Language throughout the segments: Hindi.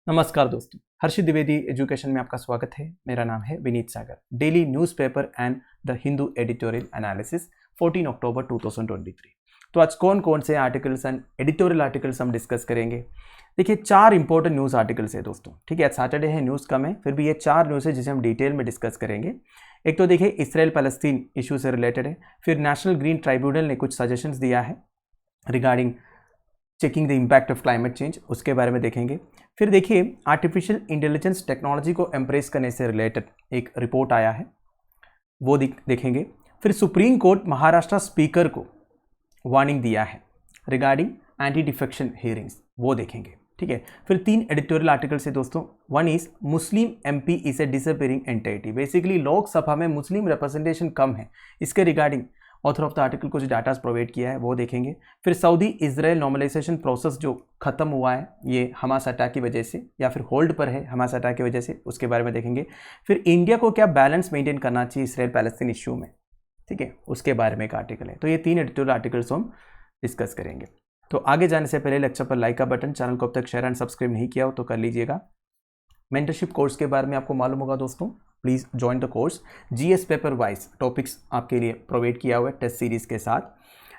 नमस्कार दोस्तों, हर्षित द्विवेदी एजुकेशन में आपका स्वागत है। मेरा नाम है Vineet Sagar. Daily newspaper and the Hindu editorial analysis 14 October 2023। तो आज कौन कौन से आर्टिकल्स एंड एडिटोरियल आर्टिकल्स हम डिस्कस करेंगे। देखिए, 4 इंपॉर्टेंट न्यूज़ आर्टिकल्स है दोस्तों। ठीक है, आज सैटरडे है, न्यूज़ कम है, फिर भी ये 4 न्यूज़ है जिसे हम डिटेल में डिस्कस करेंगे। एक तो देखिए इसराइल पैलेस्तीन इशू से रिलेटेड है। फिर नेशनल ग्रीन ट्राइब्यूनल ने कुछ सजेशंस दिया है regarding checking the impact of climate change, उसके बारे में देखेंगे। फिर देखिए आर्टिफिशियल इंटेलिजेंस टेक्नोलॉजी को एम्प्रेस करने से रिलेटेड एक रिपोर्ट आया है, वो देखेंगे। फिर सुप्रीम कोर्ट महाराष्ट्र स्पीकर को वार्निंग दिया है रिगार्डिंग एंटी डिफेक्शन हियरिंग्स, वो देखेंगे। ठीक है, फिर 3 एडिटोरियल आर्टिकल्स है दोस्तों। One is Muslim MP is a disappearing entity. Basically Lok Sabha में मुस्लिम रिप्रेजेंटेशन कम है, इसके regarding author of the article कुछ डाटास प्रोवाइड किया है, वो देखेंगे। फिर सऊदी इजराइल नॉर्मलाइजेशन प्रोसेस जो खत्म हुआ है ये हमास अटैक की वजह से या फिर होल्ड पर है हमास अटैक की वजह से, उसके बारे में देखेंगे। फिर इंडिया को क्या बैलेंस मेंटेन करना चाहिए इसराइल पैलेस्तीन इश्यू में, ठीक है, उसके बारे में एक आर्टिकल है। तो ये 3 एडिटोरियल आर्टिकल्स हम डिस्कस करेंगे। तो आगे जाने से पहले लेक्चर पर लाइक का बटन, चैनल को अब तक शेयर एंड सब्सक्राइब नहीं किया हो तो कर लीजिएगा। मेंटरशिप कोर्स के बारे में आपको मालूम होगा दोस्तों, please join the course. GS paper wise topics आपके लिए प्रोवाइड किया हुआ है टेस्ट सीरीज़ के साथ,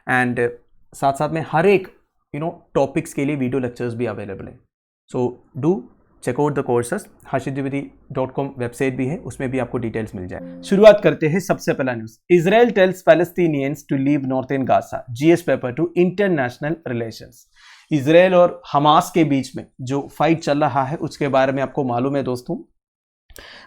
एंड साथ साथ में हर एक टॉपिक्स के लिए वीडियो लेक्चर्स भी अवेलेबल है। So do check out the courses. harshitdvidi.com website भी है, उसमें भी आपको डिटेल्स मिल जाए। शुरुआत करते हैं। सबसे पहला news, Israel tells Palestinians to leave northern Gaza, GS paper two international relations. Israel और हमास के बीच में जो फाइट चल रहा है उसके बारे में आपको मालूम है दोस्तों।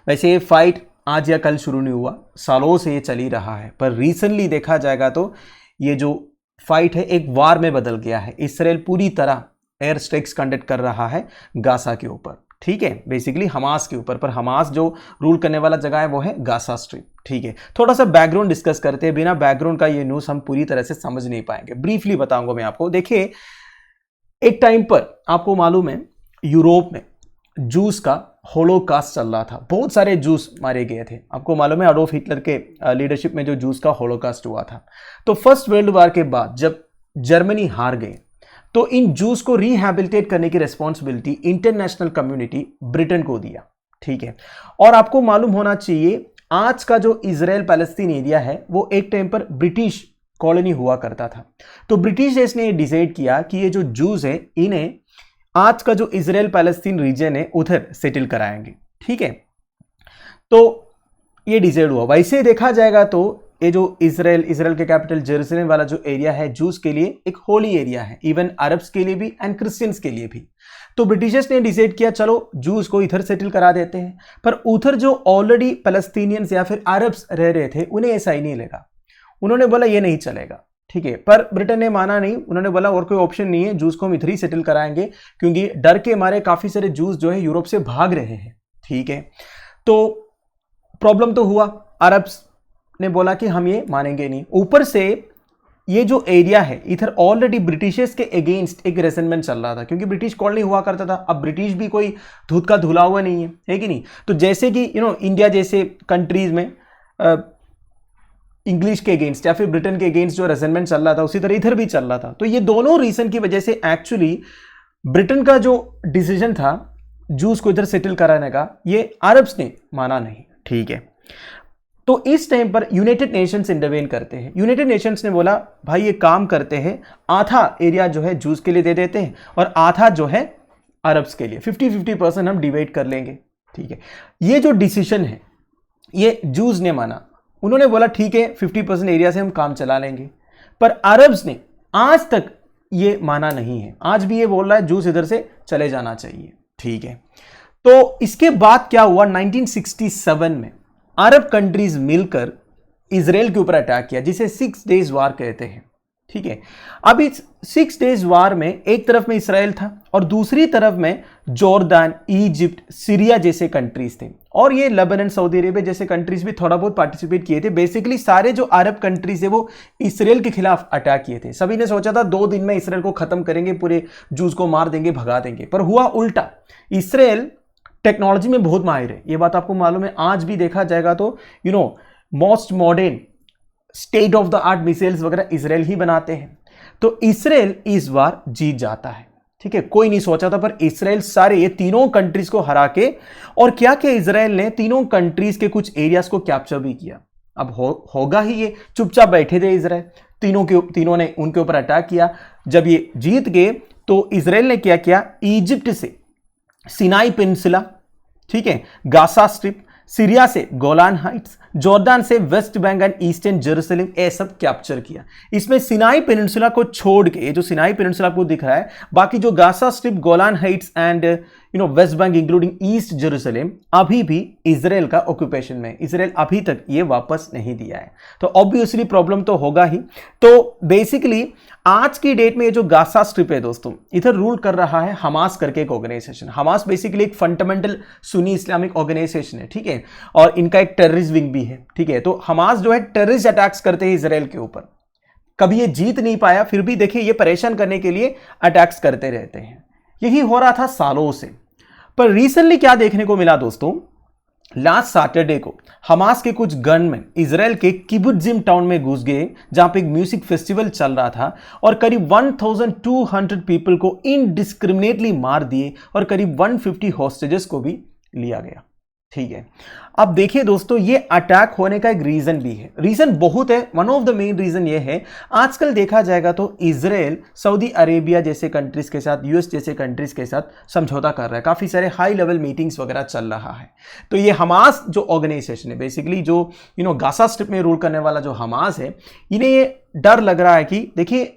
वैसे ये फाइट आज या कल शुरू नहीं हुआ, सालों से ये चल ही रहा है, पर रिसेंटली देखा जाएगा तो ये जो फाइट है एक वार में बदल गया है। इजराइल पूरी तरह एयर स्ट्राइक्स कंडक्ट कर रहा है गाजा के ऊपर, ठीक है, बेसिकली हमास के ऊपर, पर हमास जो रूल करने वाला जगह है वो है गाजा स्ट्रिप। ठीक है, थोड़ा सा बैकग्राउंड डिस्कस करते हैं। बिना बैकग्राउंड का ये न्यूज़ हम पूरी तरह से समझ नहीं पाएंगे, ब्रीफली बताऊंगा मैं आपको। देखिए, एक टाइम पर आपको मालूम है यूरोप में जूस का होलोकास्ट चल रहा था, बहुत सारे जूस मारे गए थे। आपको मालूम है अडोल्फ हिटलर के लीडरशिप में जो जूस का होलोकास्ट हुआ था। तो फर्स्ट वर्ल्ड वॉर के बाद जब जर्मनी हार गए तो इन जूस को रिहैबिलिटेट करने की रिस्पॉन्सिबिलिटी इंटरनेशनल कम्युनिटी ब्रिटेन को दिया। ठीक है, और आपको मालूम होना चाहिए आज का जो इजराइल पैलेस्तीन एरिया है वो एक टाइम पर ब्रिटिश कॉलोनी हुआ करता था। तो ब्रिटिश देश ने डिसाइड किया कि ये जो जूस है इन्हें आज का जो इजराइल पैलेस्तीन रीजन है उधर सेटल कराएंगे। ठीक है, तो ये डिसाइड हुआ। वैसे देखा जाएगा तो ये जो इजराइल के कैपिटल जेरूसलम वाला जो एरिया है जूस के लिए एक होली एरिया है, इवन अरब्स के लिए भी एंड क्रिश्चियंस के लिए भी। तो ब्रिटिशर्स ने डिसाइड किया चलो जूस को इधर सेटल करा देते हैं, पर उधर जो ऑलरेडी पैलेस्टीनियंस या फिर अरब्स रह रहे थे उन्हें ऐसा ही नहीं लगा। उन्होंने बोला ये नहीं चलेगा। ठीक है, पर ब्रिटेन ने माना नहीं। उन्होंने बोला और कोई ऑप्शन नहीं है, जूस को हम इधर ही सेटल कराएंगे, क्योंकि डर के मारे काफी सारे जूस जो है यूरोप से भाग रहे हैं। ठीक है, तो प्रॉब्लम तो हुआ, अरब्स ने बोला कि हम ये मानेंगे नहीं। ऊपर से ये जो एरिया है इधर ऑलरेडी ब्रिटिशर्स के अगेंस्ट एक रेसेंटमेंट चल रहा था, क्योंकि ब्रिटिश कॉलोनी हुआ करता था। अब ब्रिटिश भी कोई दूध का धुला हुआ नहीं है कि नहीं। तो जैसे कि इंडिया जैसे कंट्रीज में इंग्लिश के अगेंस्ट या फिर ब्रिटेन के अगेंस्ट जो रेसेंटमेंट चल रहा था उसी तरह इधर भी चल रहा था। तो ये दोनों रीजन की वजह से एक्चुअली ब्रिटेन का जो डिसीजन था जूस को इधर सेटल कराने का, ये अरब्स ने माना नहीं। ठीक है, तो इस टाइम पर यूनाइटेड नेशंस इंटरवेन करते हैं। यूनाइटेड नेशंस ने बोला भाई ये काम करते हैं, आधा एरिया जो है जूस के लिए दे देते हैं और आधा जो है अरब्स के लिए, 50-50% हम डिवाइड कर लेंगे। ठीक है, ये जो डिसीजन है ये जूस ने माना। उन्होंने बोला ठीक है 50% एरिया से हम काम चला लेंगे, पर अरब्स ने आज तक ये माना नहीं है। आज भी ये बोल रहा है जूस इधर से चले जाना चाहिए। ठीक है, तो इसके बाद क्या हुआ, 1967 में अरब कंट्रीज मिलकर इजराइल के ऊपर अटैक किया, जिसे 6 डेज वार कहते हैं। ठीक है, अब इस 6 डेज वार में एक तरफ में इजराइल था और दूसरी तरफ में जॉर्डन, इजिप्ट, सीरिया जैसे कंट्रीज थे, और ये लेबनान, सऊदी अरेबिया जैसे कंट्रीज भी थोड़ा बहुत पार्टिसिपेट किए थे। बेसिकली सारे जो अरब कंट्रीज है वो इजराइल के खिलाफ अटैक किए थे। सभी ने सोचा था 2 दिन में इजराइल को खत्म करेंगे, पूरे जूस को मार देंगे, भगा देंगे, पर हुआ उल्टा। इजराइल टेक्नोलॉजी में बहुत माहिर है, ये बात आपको मालूम है। आज भी देखा जाएगा तो most modern state of the art missiles वगैरह इजराइल ही बनाते हैं। तो इजराइल इस बार जीत जाता है। ठीक है, कोई नहीं सोचा था, पर इसराइल सारे ये तीनों कंट्रीज को हरा के, और क्या किया इसराइल ने, तीनों कंट्रीज के कुछ एरियाज को कैप्चर भी किया। अब होगा ही ये, चुपचाप बैठे थे इसराइल, तीनों ने उनके ऊपर अटैक किया। जब ये जीत गए तो इसराइल ने क्या किया, इजिप्ट से सिनाई पेनिनसुला, ठीक है, गाजा स्ट्रिप, सीरिया से गोलान हाइट्स, जॉर्डन से West Bank and eastern Jerusalem, ये सब कैप्चर किया। इसमें सिनाई पेनिनसुला को छोड़ के, ये जो सिनाई पेनिनसुला आपको दिख रहा है, बाकी जो Gaza strip, Golan Heights and West Bank including east Jerusalem अभी भी इजराइल का ऑक्यूपेशन में। इजराइल अभी तक ये वापस नहीं दिया है, तो ऑब्वियसली प्रॉब्लम तो होगा ही। तो बेसिकली आज की डेट में ये जो गाजा स्ट्रिप है दोस्तों, इधर रूल कर रहा है हमास करके एक ऑर्गेनाइजेशन। हमास बेसिकली एक फंडामेंटल सुन्नी इस्लामिक ऑर्गेनाइजेशन है, ठीक है, और इनका एक टेररिस्ट विंग भी है, ठीक है। तो हमास जो है टेररिस्ट अटैक्स करते हैं इजराइल के ऊपर, कभी ये जीत नहीं पाया, फिर भी देखिए ये परेशान करने के लिए अटैक्स करते रहते हैं। यही हो रहा था सालों से, पर रिसेंटली क्या देखने को मिला दोस्तों, लास्ट सैटरडे को हमास के कुछ गनमैन इजराइल के किबुत्जिम टाउन में घुस गए, जहां पे एक म्यूजिक फेस्टिवल चल रहा था, और करीब 1200 पीपल को इनडिस्क्रिमिनेटली मार दिए, और करीब 150 हॉस्टेजेस को भी लिया गया, ठीक है। अब देखिए दोस्तों, ये अटैक होने का एक रीजन भी है, रीजन बहुत है। One of the main reason ये है, आजकल देखा जाएगा तो इजराइल सऊदी अरेबिया जैसे कंट्रीज के साथ, यूएस जैसे कंट्रीज के साथ समझौता कर रहा है, काफी सारे हाई लेवल मीटिंग्स वगैरह चल रहा है। तो ये हमास जो ऑर्गेनाइजेशन है, बेसिकली जो गाजा स्ट्रिप में रूल करने वाला जो हमास है, इन्हें ये डर लग रहा है कि देखिए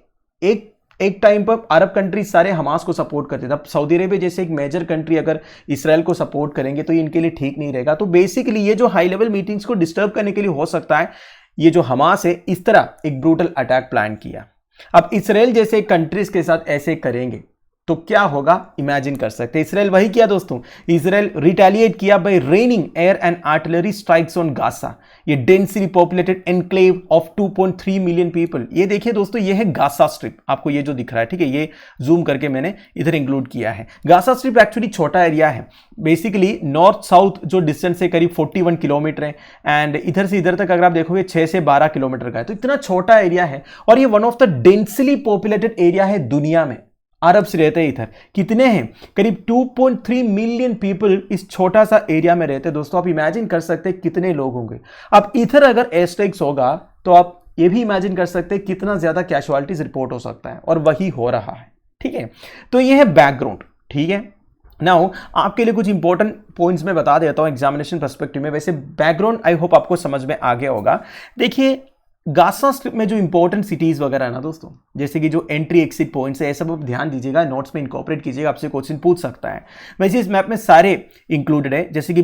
एक टाइम पर अरब कंट्री सारे हमास को सपोर्ट करते थे, अब सऊदी अरेबिया जैसे एक मेजर कंट्री अगर इसराइल को सपोर्ट करेंगे तो ये इनके लिए ठीक नहीं रहेगा। तो बेसिकली ये जो हाई लेवल मीटिंग्स को डिस्टर्ब करने के लिए हो सकता है ये जो हमास है इस तरह एक ब्रूटल अटैक प्लान किया। अब इसराइल जैसे कंट्रीज के साथ ऐसे करेंगे तो क्या होगा, इमेजिन कर सकते हैं। इसराइल वही किया दोस्तों, इसराइल रिटेलिएट किया by raining air and artillery strikes on Gaza, ये densely populated enclave of 2.3 million people. ये देखिए दोस्तों, ये है गाजा स्ट्रिप, आपको ये जो दिख रहा है, ठीक है, ये जूम करके मैंने इधर इंक्लूड किया है। गाजा स्ट्रिप एक्चुअली छोटा एरिया है, बेसिकली नॉर्थ साउथ जो डिस्टेंस है करीब 41 किलोमीटर है, एंड इधर से इधर तक अगर आप देखोगे 6 से 12 किलोमीटर का है, तो इतना छोटा एरिया है, और ये one of the densely populated area है दुनिया में। अरब्स रहते हैं इधर, कितने हैं, करीब 2.3 मिलियन पीपल इस छोटा सा एरिया में रहते हैं दोस्तों। आप इमेजिन कर सकते हैं कितने लोग होंगे। अब इधर अगर एयर स्ट्राइक्स होगा तो आप ये भी इमेजिन कर सकते हैं कितना ज्यादा कैजुअलिटीज रिपोर्ट हो सकता है, और वही हो रहा है, ठीक है। तो ये है बैकग्राउंड, ठीक है। नाउ आपके लिए कुछ इंपॉर्टेंट पॉइंट्स मैं बता देता हूं एग्जामिनेशन पर्सपेक्टिव में। वैसे बैकग्राउंड आई होप आपको समझ में आ गया होगा। देखिए गाजा स्ट्रिप में जो इंपॉर्टेंट सिटीज वगैरह है ना दोस्तों, जैसे कि जो एंट्री एक्सिट पॉइंट्स है, ये सब आप ध्यान दीजिएगा, नोट्स में इनकॉर्पोरेट कीजिएगा, आपसे क्वेश्चन पूछ सकता है। वैसे इस मैप में सारे इंक्लूडेड है, जैसे कि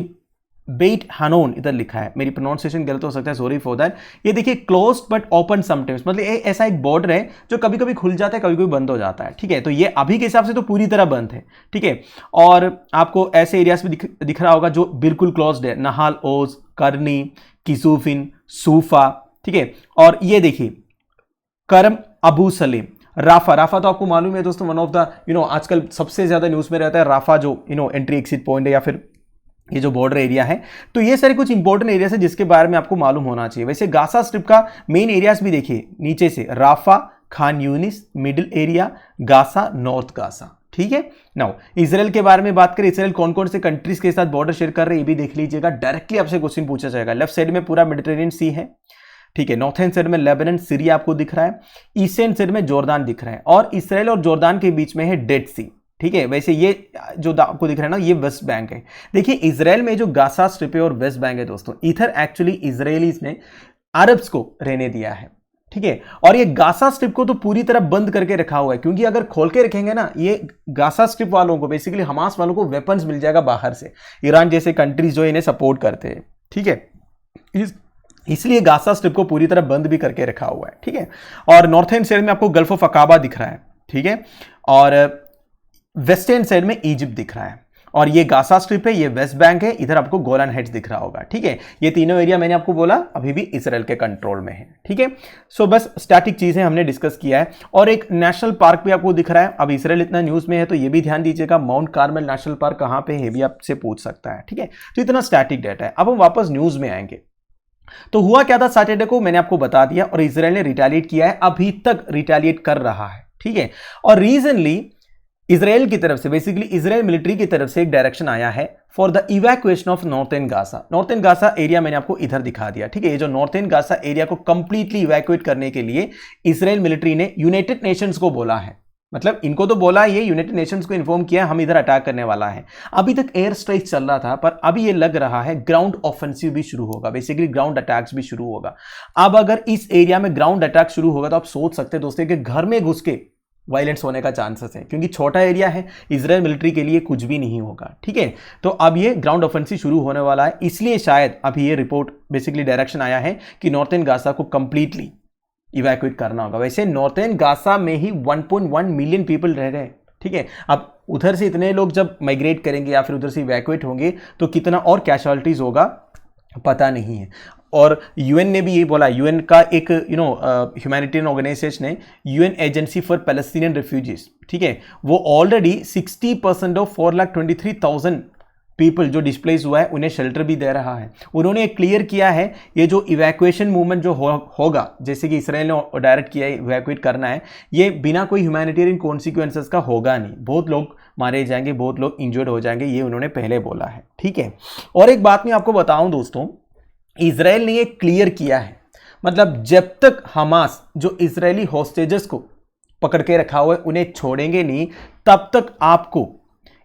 बेट हनोन इधर लिखा है, मेरी प्रोनाउंसिएशन गलत हो सकता है, सॉरी फॉर दैट। ये देखिए क्लोज्ड बट ओपन समटाइम्स, मतलब ऐसा एक बॉर्डर है जो कभी कभी खुल जाता है, कभी कभी बंद हो जाता है, ठीक है। तो ये अभी के हिसाब से तो पूरी तरह बंद है, ठीक है। और आपको ऐसे एरियाज में दिख रहा होगा जो बिल्कुल क्लोज्ड है, नहाल ओज, करनी, किसूफिन, सूफा, ठीक है। और ये देखिए करम अबू सलीम, राफा तो आपको मालूम है दोस्तों, वन ऑफ द आजकल सबसे ज्यादा न्यूज में रहता है राफा, जो एंट्री एक्सिट पॉइंट है या फिर ये जो बॉर्डर एरिया है। तो ये सारे कुछ इंपॉर्टेंट एरियाज है जिसके बारे में आपको मालूम होना चाहिए। वैसे गाजा स्ट्रिप का मेन एरियाज भी देखिए नीचे से, Rafah, Khan Younis, middle area, Gaza, north Gaza, ठीक है। नाउ इजराइल के बारे में बात करें, इजराइल कौन कौन से कंट्रीज के साथ बॉर्डर शेयर कर रहे हैं ये भी देख लीजिएगा, डायरेक्टली आपसे क्वेश्चन पूछा जाएगा। लेफ्ट साइड में पूरा मेडिटेरेनियन सी है, ठीक है। नॉर्थर्न साइड में लेबनान, सीरिया आपको दिख रहा है, ईस्टर्न साइड में जॉर्दान दिख रहा है, और इसराइल और जॉर्दान के बीच में है डेड सी, ठीक है। वैसे ये जो आपको दिख रहा है ना, ये वेस्ट बैंक है। देखिए इजराइल में जो गाजा स्ट्रिप है और वेस्ट बैंक है दोस्तों, इधर एक्चुअली इजरायलीज ने अरब्स को रहने दिया है, ठीक है। और ये गाजा स्ट्रिप को तो पूरी तरह बंद करके रखा हुआ है, क्योंकि अगर खोल के रखेंगे ना, ये गाजा स्ट्रिप वालों को, बेसिकली हमास वालों को वेपन्स मिल जाएगा बाहर से, ईरान जैसे कंट्रीज जो इन्हें सपोर्ट करते हैं, ठीक है। इसलिए गाजा स्ट्रिप को पूरी तरह बंद भी करके रखा हुआ है, ठीक है। और नॉर्थर्न साइड में आपको गल्फ ऑफ अकाबा दिख रहा है, ठीक है। और वेस्टर्न साइड में इजिप्ट दिख रहा है, और ये गाजा स्ट्रिप है, ये वेस्ट बैंक है, इधर आपको गोलान हाइट्स दिख रहा होगा, ठीक है। ये तीनों एरिया मैंने आपको बोला अभी भी इसराइल के कंट्रोल में है, ठीक है। सो बस स्टैटिक चीजें हमने डिस्कस किया है। और एक नेशनल पार्क भी आपको दिख रहा है, अब इसराइल इतना न्यूज में है तो ये भी ध्यान दीजिएगा, माउंट कार्मेल नेशनल पार्क कहां पे है भी आपसे पूछ सकता है, ठीक है। तो इतना स्टैटिक डाटा है। अब हम वापस न्यूज में आएंगे। तो हुआ क्या था सैटरडे को, मैंने आपको बता दिया, और इसराइल ने रिटेलिएट किया है, अभी तक रिटेलिएट कर रहा है, ठीक है। और रीजनली इसराइल की तरफ से, बेसिकली इसराइल मिलिट्री की तरफ से एक डायरेक्शन आया है for the evacuation of northern Gaza. Northern Gaza area मैंने आपको इधर दिखा दिया, ठीक है। ये जो नॉर्थर्न गाजा एरिया को कंप्लीटली इवैक्यूएट करने के लिए इसराइल मिलिट्री ने यूनाइटेड नेशंस को बोला है, मतलब इनको तो बोला ये, यूनाइटेड नेशंस को इन्फॉर्म किया हम इधर अटैक करने वाला है। अभी तक एयर स्ट्राइक चल रहा था, पर अभी ये लग रहा है ग्राउंड ऑफेंसिव भी शुरू होगा, बेसिकली ग्राउंड अटैक्स भी शुरू होगा। अब अगर इस एरिया में ग्राउंड अटैक शुरू होगा तो आप सोच सकते हैं दोस्तों कि घर में घुस के वायलेंस होने का चांसेस है, क्योंकि छोटा एरिया है, इजराइल मिलिट्री के लिए कुछ भी नहीं होगा, ठीक है। तो अब ये ग्राउंड ऑफेंसिव शुरू होने वाला है, इसलिए शायद अभी ये रिपोर्ट, बेसिकली डायरेक्शन आया है कि नॉर्थर्न गाजा को कंप्लीटली इवैक्यूएट करना होगा। वैसे नॉर्थर्न गाजा में ही 1.1 मिलियन पीपल रह रहे हैं, ठीक है। अब उधर से इतने लोग जब माइग्रेट करेंगे या फिर उधर से इवैक्यूएट होंगे तो कितना और कैजुअलिटीज होगा पता नहीं है। और यूएन ने भी ये बोला, यूएन का एक ह्यूमैनिटेरियन ऑर्गेनाइजेशन है, UN agency for Palestinian refugees, ठीक है, वो ऑलरेडी 60% ऑफ 4,23,000 पीपल जो डिस्प्लेस हुआ है उन्हें शेल्टर भी दे रहा है। उन्होंने क्लियर किया है ये जो इवैक्यूएशन मूवमेंट जो होगा, जैसे कि इसराइल ने डायरेक्ट किया है इवैक्यूएट करना है, ये बिना कोई ह्यूमैनिटेरियन कॉन्सिक्वेंसेस का होगा नहीं, बहुत लोग मारे जाएंगे, बहुत लोग इंजर्ड हो जाएंगे, ये उन्होंने पहले बोला है, ठीक है। और एक बात मैं आपको बताऊं दोस्तों, इजराइल ने ये क्लियर किया है, मतलब जब तक हमास जो इजरायली हॉस्टेजेस को पकड़ के रखा हुआ है उन्हें छोड़ेंगे नहीं, तब तक आपको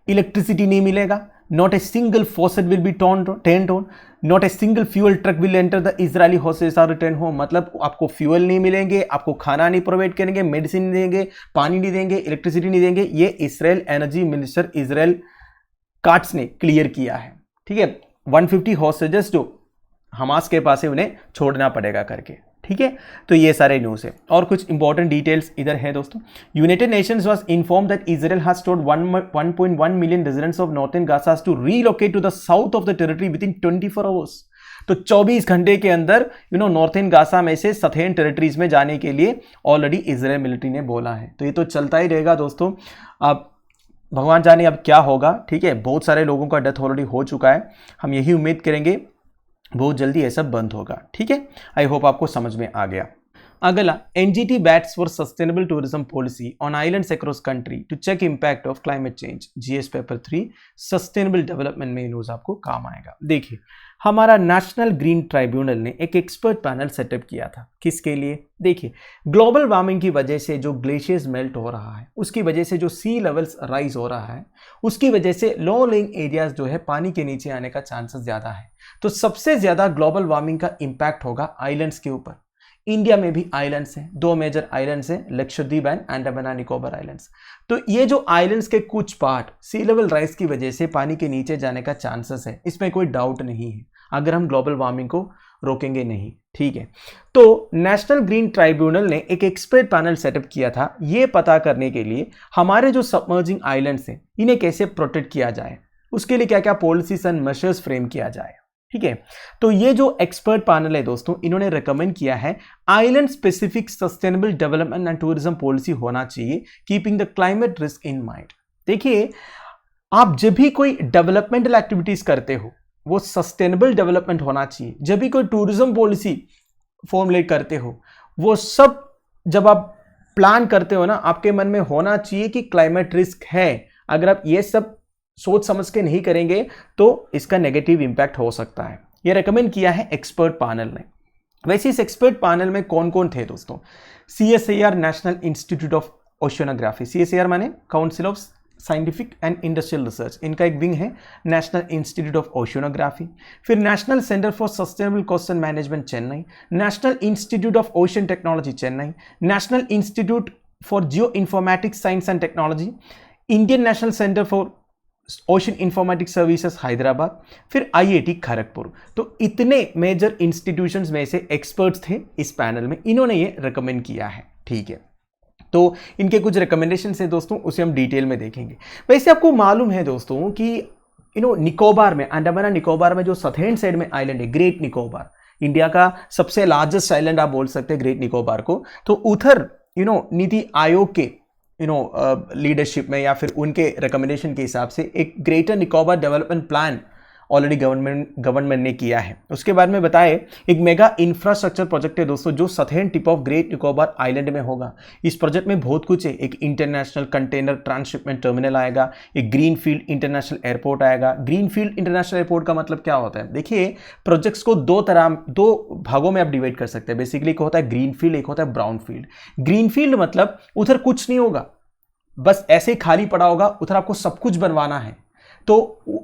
इलेक्ट्रिसिटी नहीं मिलेगा, not a single faucet will be turned on, not a single fuel truck will enter the Israeli hostages are returned home। मतलब आपको फ्यूल नहीं मिलेंगे, आपको खाना नहीं प्रोवाइड करेंगे, मेडिसिन नहीं देंगे, पानी नहीं देंगे, इलेक्ट्रिसिटी नहीं देंगे। ये Israel energy minister Israel cuts ने क्लियर किया है, ठीक है। 150 हॉस्टेजेस जो हमास के पास है उन्हें छोड़ना पड़ेगा करके, ठीक है। तो ये सारे न्यूज़ है। और कुछ इंपॉर्टेंट डिटेल्स इधर है दोस्तों। United Nations was inform that Israel has told 1.1 million residents of northern Gaza to relocate to the south of the territory within 24 hours. तो 24 घंटे के अंदर नॉर्थर्न गाजा में से सथेन टेरिटरीज में जाने के लिए ऑलरेडी इजराइल मिलिट्री ने बोला है। तो ये तो चलता ही रहेगा दोस्तों, अब भगवान जाने अब क्या होगा, ठीक है। बहुत सारे लोगों का डेथ ऑलरेडी हो चुका है, हम यही उम्मीद करेंगे बहुत जल्दी ये सब बंद होगा, ठीक है। आई होप आपको समझ में आ गया। अगला, NGT bats for sustainable tourism policy on islands across country to check impact of climate change, GS paper 3 sustainable development में न्यूज आपको काम आएगा। देखिए, हमारा नेशनल ग्रीन ट्राइब्यूनल ने एक एक्सपर्ट पैनल सेटअप किया था, किसके लिए? देखिए, ग्लोबल वार्मिंग की वजह से जो ग्लेशियर्स मेल्ट हो रहा है, उसकी वजह से जो सी लेवल्स राइज हो रहा है, उसकी वजह से लो लेइंग एरियाज जो है पानी के नीचे आने का चांसेस ज्यादा है। तो सबसे ज्यादा ग्लोबल वार्मिंग का इंपैक्ट होगा आइलैंड्स के ऊपर। इंडिया में भी आइलैंड्स हैं, 2 मेजर आइलैंड्स हैं, लक्षद्वीप एंड अंडमान निकोबार आइलैंड्स। तो ये जो आइलैंड्स के कुछ पार्ट सी लेवल राइज की वजह से पानी के नीचे जाने का चांसेस है, इसमें कोई डाउट नहीं है, अगर हम ग्लोबल वार्मिंग को रोकेंगे नहीं, ठीक है। तो नेशनल ग्रीन ट्राइब्यूनल ने एक एक्सपर्ट पैनल सेटअप किया था ये पता करने के लिए हमारे जो सबमर्जिंग आइलैंड्स हैं इन्हें कैसे प्रोटेक्ट किया जाए, उसके लिए क्या क्या पॉलिसीज एंड मेजर्स फ्रेम किया जाए, ठीक है। तो ये जो एक्सपर्ट पैनल है दोस्तों, इन्होंने रेकमेंड किया है island specific sustainable development and tourism policy होना चाहिए, keeping the climate risk in mind. देखिए, आप जब भी कोई डेवलपमेंटल एक्टिविटीज करते हो वो सस्टेनेबल डेवलपमेंट होना चाहिए। जब भी कोई टूरिज्म पॉलिसी फॉर्मुलेट करते हो, वो सब जब आप प्लान करते हो ना, आपके मन में होना चाहिए कि क्लाइमेट रिस्क है। अगर आप ये सब सोच समझ के नहीं करेंगे तो इसका नेगेटिव इंपैक्ट हो सकता है। ये रेकमेंड किया है एक्सपर्ट पैनल ने। वैसे इस एक्सपर्ट पैनल में कौन कौन थे दोस्तों? CSIR national institute of ओशियोनोग्राफी, CSIR माने council of scientific and industrial research, इनका एक विंग है नेशनल इंस्टीट्यूट ऑफ ओशियोनोग्राफी। फिर national centre for sustainable coastal management Chennai, national institute of ocean technology Chennai, national institute for Jio informatics science and technology, Indian national centre for ocean informatics services Hyderabad, फिर IIT खड़गपुर। तो इतने मेजर इंस्टीट्यूशंस में से एक्सपर्ट्स थे इस पैनल में, इन्होंने ये रेकमेंड किया है, ठीक है। तो इनके कुछ रिकमेंडेशन है दोस्तों, उसे हम डिटेल में देखेंगे। वैसे आपको मालूम है दोस्तों कि निकोबार में, अंडमान निकोबार में जो सथेन साइड में आइलैंड है, ग्रेट निकोबार, इंडिया का सबसे लार्जेस्ट आइलैंड आप बोल सकते हैं ग्रेट निकोबार को। तो उधर नीति आयोग के लीडरशिप में या फिर उनके रिकमेंडेशन के हिसाब से एक greater Nicobar development plan already government ने किया है। उसके बाद में बताए एक मेगा इंफ्रास्ट्रक्चर प्रोजेक्ट है दोस्तों, जो southern tip of great Nicobar island में होगा। इस प्रोजेक्ट में बहुत कुछ है, एक इंटरनेशनल कंटेनर ट्रांसशिपमेंट टर्मिनल आएगा, एक ग्रीनफील्ड इंटरनेशनल एयरपोर्ट आएगा। ग्रीनफील्ड इंटरनेशनल एयरपोर्ट का मतलब क्या होता है? देखिए, प्रोजेक्ट्स को दो भागों में आप डिवाइड कर सकते हैं। बेसिकली एक होता है ग्रीनफील्ड, एक होता है ब्राउनफील्ड। ग्रीनफील्ड मतलब उधर कुछ नहीं होगा, बस ऐसे खाली पड़ा होगा, उधर आपको सब कुछ बनवाना है। तो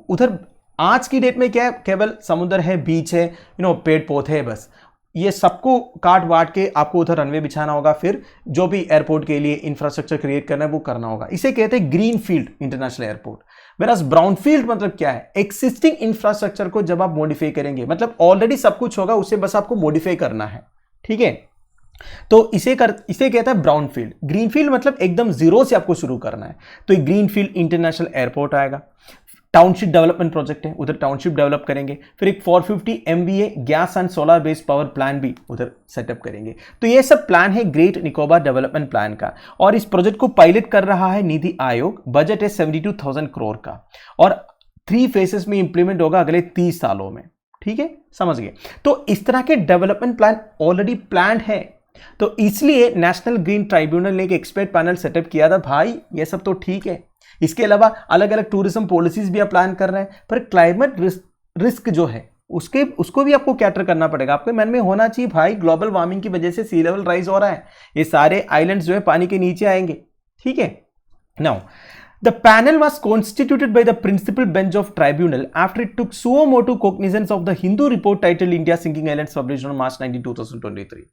उधर आज की डेट में क्या है? केवल समुद्र है, बीच है, पेड़ पौधे है, बस ये सबको काट वाट के आपको उधर रनवे बिछाना होगा, फिर जो भी एयरपोर्ट के लिए इंफ्रास्ट्रक्चर क्रिएट करना है वो करना होगा। इसे कहते हैं green field international airport. वेराज brown field मतलब क्या है? एक्सिस्टिंग इंफ्रास्ट्रक्चर को जब आप मॉडिफाई करेंगे, मतलब ऑलरेडी सब कुछ होगा, उसे बस आपको मॉडिफाई करना है, ठीक है। तो इसे कहता है ब्राउन फील्ड। ग्रीन फील्ड मतलब एकदम जीरो से आपको शुरू करना है, तो एक ग्रीन फील्ड इंटरनेशनल एयरपोर्ट आएगा। टाउनशिप डेवलपमेंट प्रोजेक्ट है, उधर टाउनशिप डेवलप करेंगे। फिर एक 450 MVA gas and solar based power plan भी उधर सेटअप करेंगे। तो ये सब प्लान है ग्रेट निकोबार डेवलपमेंट प्लान का, और इस प्रोजेक्ट को पायलट कर रहा है नीति आयोग। बजट है 72,000 करोड़ का, और 3 फेसेस में इंप्लीमेंट होगा अगले 30 सालों में, ठीक है, समझ गए। तो इस तरह के डेवलपमेंट प्लान ऑलरेडी प्लान है, तो इसलिए नेशनल ग्रीन ट्राइब्यूनल ने एक एक्सपर्ट पैनल सेटअप किया था। भाई ये सब तो ठीक है, इसके अलावा अलग अलग टूरिज्म पॉलिसीज भी आप प्लान कर रहे हैं, पर क्लाइमेट रिस्क जो है उसको भी आपको कैटर करना पड़ेगा। आपके मन में होना चाहिए भाई, ग्लोबल वार्मिंग की वजह से सी लेवल राइज हो रहा है, ये सारे आइलैंड्स जो है पानी के नीचे आएंगे, ठीक है। Now the panel was constituted by the principal bench of tribunal after it took suo motu cognizance of the Hindu report titled India Sinking Islands published on March 19, 2023।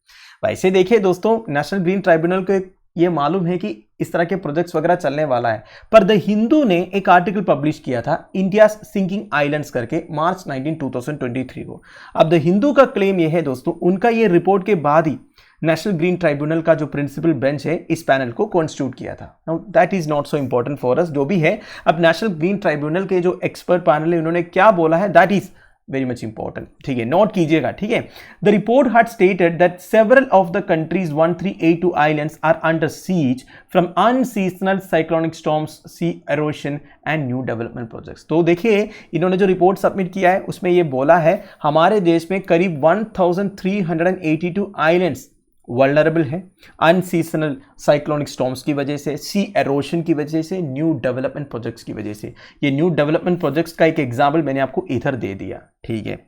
वैसे देखिए दोस्तों, नेशनल ग्रीन ट्राइब्यूनल को ये मालूम है कि इस तरह के प्रोजेक्ट्स वगैरह चलने वाला है, पर द हिंदू ने एक आर्टिकल पब्लिश किया था इंडिया सिंकिंग आइलैंड्स करके मार्च 19, 2023 को। अब द हिंदू का क्लेम ये है दोस्तों, उनका ये रिपोर्ट के बाद ही नेशनल ग्रीन ट्राइब्यूनल का जो प्रिंसिपल बेंच है इस पैनल को कॉन्स्टिट्यूट किया था। Now that is not so important for us, जो भी है। अब नेशनल ग्रीन ट्राइब्यूनल के जो एक्सपर्ट पैनल है उन्होंने क्या बोला है, that is very much important, ठीक है, नोट कीजिएगा, ठीक है। The report had stated that several of the countries 1382 islands are under siege from unseasonal cyclonic storms, sea erosion and new development projects. तो देखिए, इन्होंने जो रिपोर्ट सबमिट किया है उसमें ये बोला है हमारे देश में करीब 1382 आइलैंड्स वल्नरेबल है अनसीजनल साइक्लोनिक स्टॉर्म्स की वजह से, सी एरोशन की वजह से, न्यू डेवलपमेंट प्रोजेक्ट्स की वजह से। ये न्यू डेवलपमेंट प्रोजेक्ट्स का एक एग्जाम्पल मैंने आपको इधर दे दिया, ठीक है।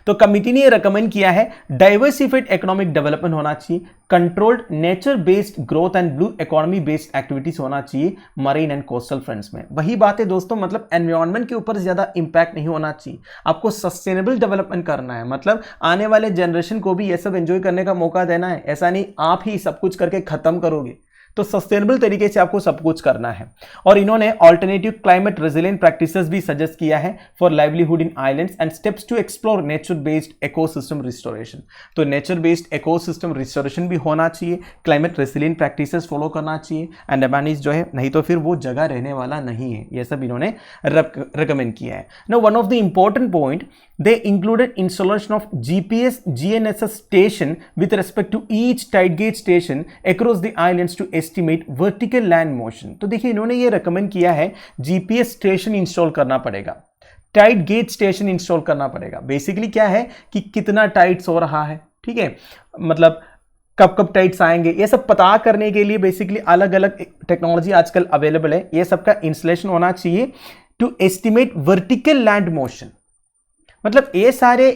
तो कमिटी ने रेकमेंड किया है डाइवर्सिफाइड इकोनॉमिक डेवलपमेंट होना चाहिए, controlled nature based growth and blue economy based activities होना चाहिए मरीन एंड कोस्टल फ्रंट्स में। वही बात है दोस्तों, मतलब एनवायरनमेंट के ऊपर ज्यादा इंपैक्ट नहीं होना चाहिए, आपको सस्टेनेबल डेवलपमेंट करना है, मतलब आने वाले जनरेशन को भी ये सब एंजॉय करने का मौका देना है। ऐसा नहीं आप ही सब कुछ करके खत्म करोगे, तो सस्टेनेबल तरीके से आपको सब कुछ करना है। और इन्होंने ऑल्टरनेटिव क्लाइमेट रेजिलिएंट प्रैक्टिसेस भी सजेस्ट किया है for livelihood in islands and steps to explore nature based ecosystem restoration. तो नेचर बेस्ड इकोसिस्टम रिस्टोरेशन भी होना चाहिए, क्लाइमेट रेजिलिएंट प्रैक्टिसेस फॉलो करना चाहिए। अंडमानीज जो है, नहीं तो फिर वो जगह रहने वाला नहीं है, ये सब इन्होंने रिकमेंड किया है। Now one of the important point, they included installation of GPS GNSS station with respect to each tide gauge station across the islands to estimate vertical land motion। तो देखिए, इन्होंने ये रेकमेंड किया है GPS स्टेशन इंस्टॉल करना पड़ेगा, टाइड गेज स्टेशन इंस्टॉल करना पड़ेगा। बेसिकली क्या है कि कितना टाइड्स हो रहा है, ठीक है, मतलब कब कब टाइड्स आएंगे, ये सब पता करने के लिए बेसिकली अलग अलग टेक्नोलॉजी आजकल अवेलेबल है, ये सब का इंस्टॉलेशन होना चाहिए to estimate vertical land motion. मतलब ये सारे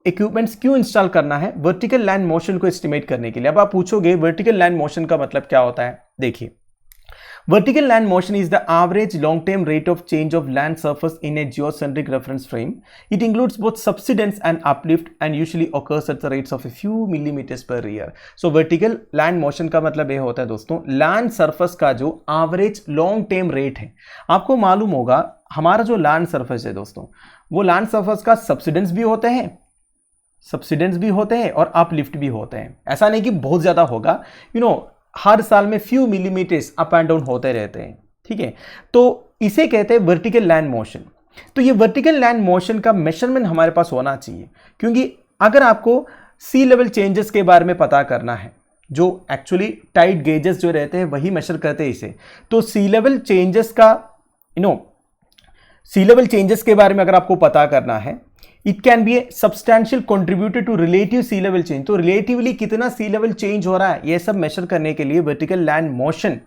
इक्विपमेंट्स क्यों इंस्टॉल करना है? वर्टिकल लैंड मोशन को एस्टिमेट करने के लिए। अब आप पूछोगे वर्टिकल लैंड मोशन का मतलब क्या होता है? देखिए, vertical land motion is the average long-term rate of change of land surface in a geocentric reference frame. It includes both subsidence and uplift and usually occurs at the rates of a few millimeters per year. So vertical land motion का मतलब ये होता है दोस्तों, land surface का जो average long-term rate है। आपको मालूम होगा हमारा जो land surface है दोस्तों, वो land surface का subsidence भी होते हैं और अपलिफ्ट भी होते हैं। ऐसा नहीं कि बहुत ज्यादा होगा, हर साल में few millimetres up and down होते रहते हैं, ठीक है। तो इसे कहते हैं वर्टिकल लैंड मोशन। तो ये वर्टिकल लैंड मोशन का मेजरमेंट हमारे पास होना चाहिए, क्योंकि अगर आपको सी लेवल चेंजेस के बारे में पता करना है, जो एक्चुअली टाइड गेजेस जो रहते हैं वही मेजर करते हैं इसे, तो सी लेवल चेंजेस का सी लेवल चेंजेस के बारे में अगर आपको पता करना है, it can be a substantial contributor to relative sea level change. तो रिलेटिवली कितना सी लेवल चेंज हो रहा है, यह सब मेजर करने के लिए वर्टिकल लैंड मोशन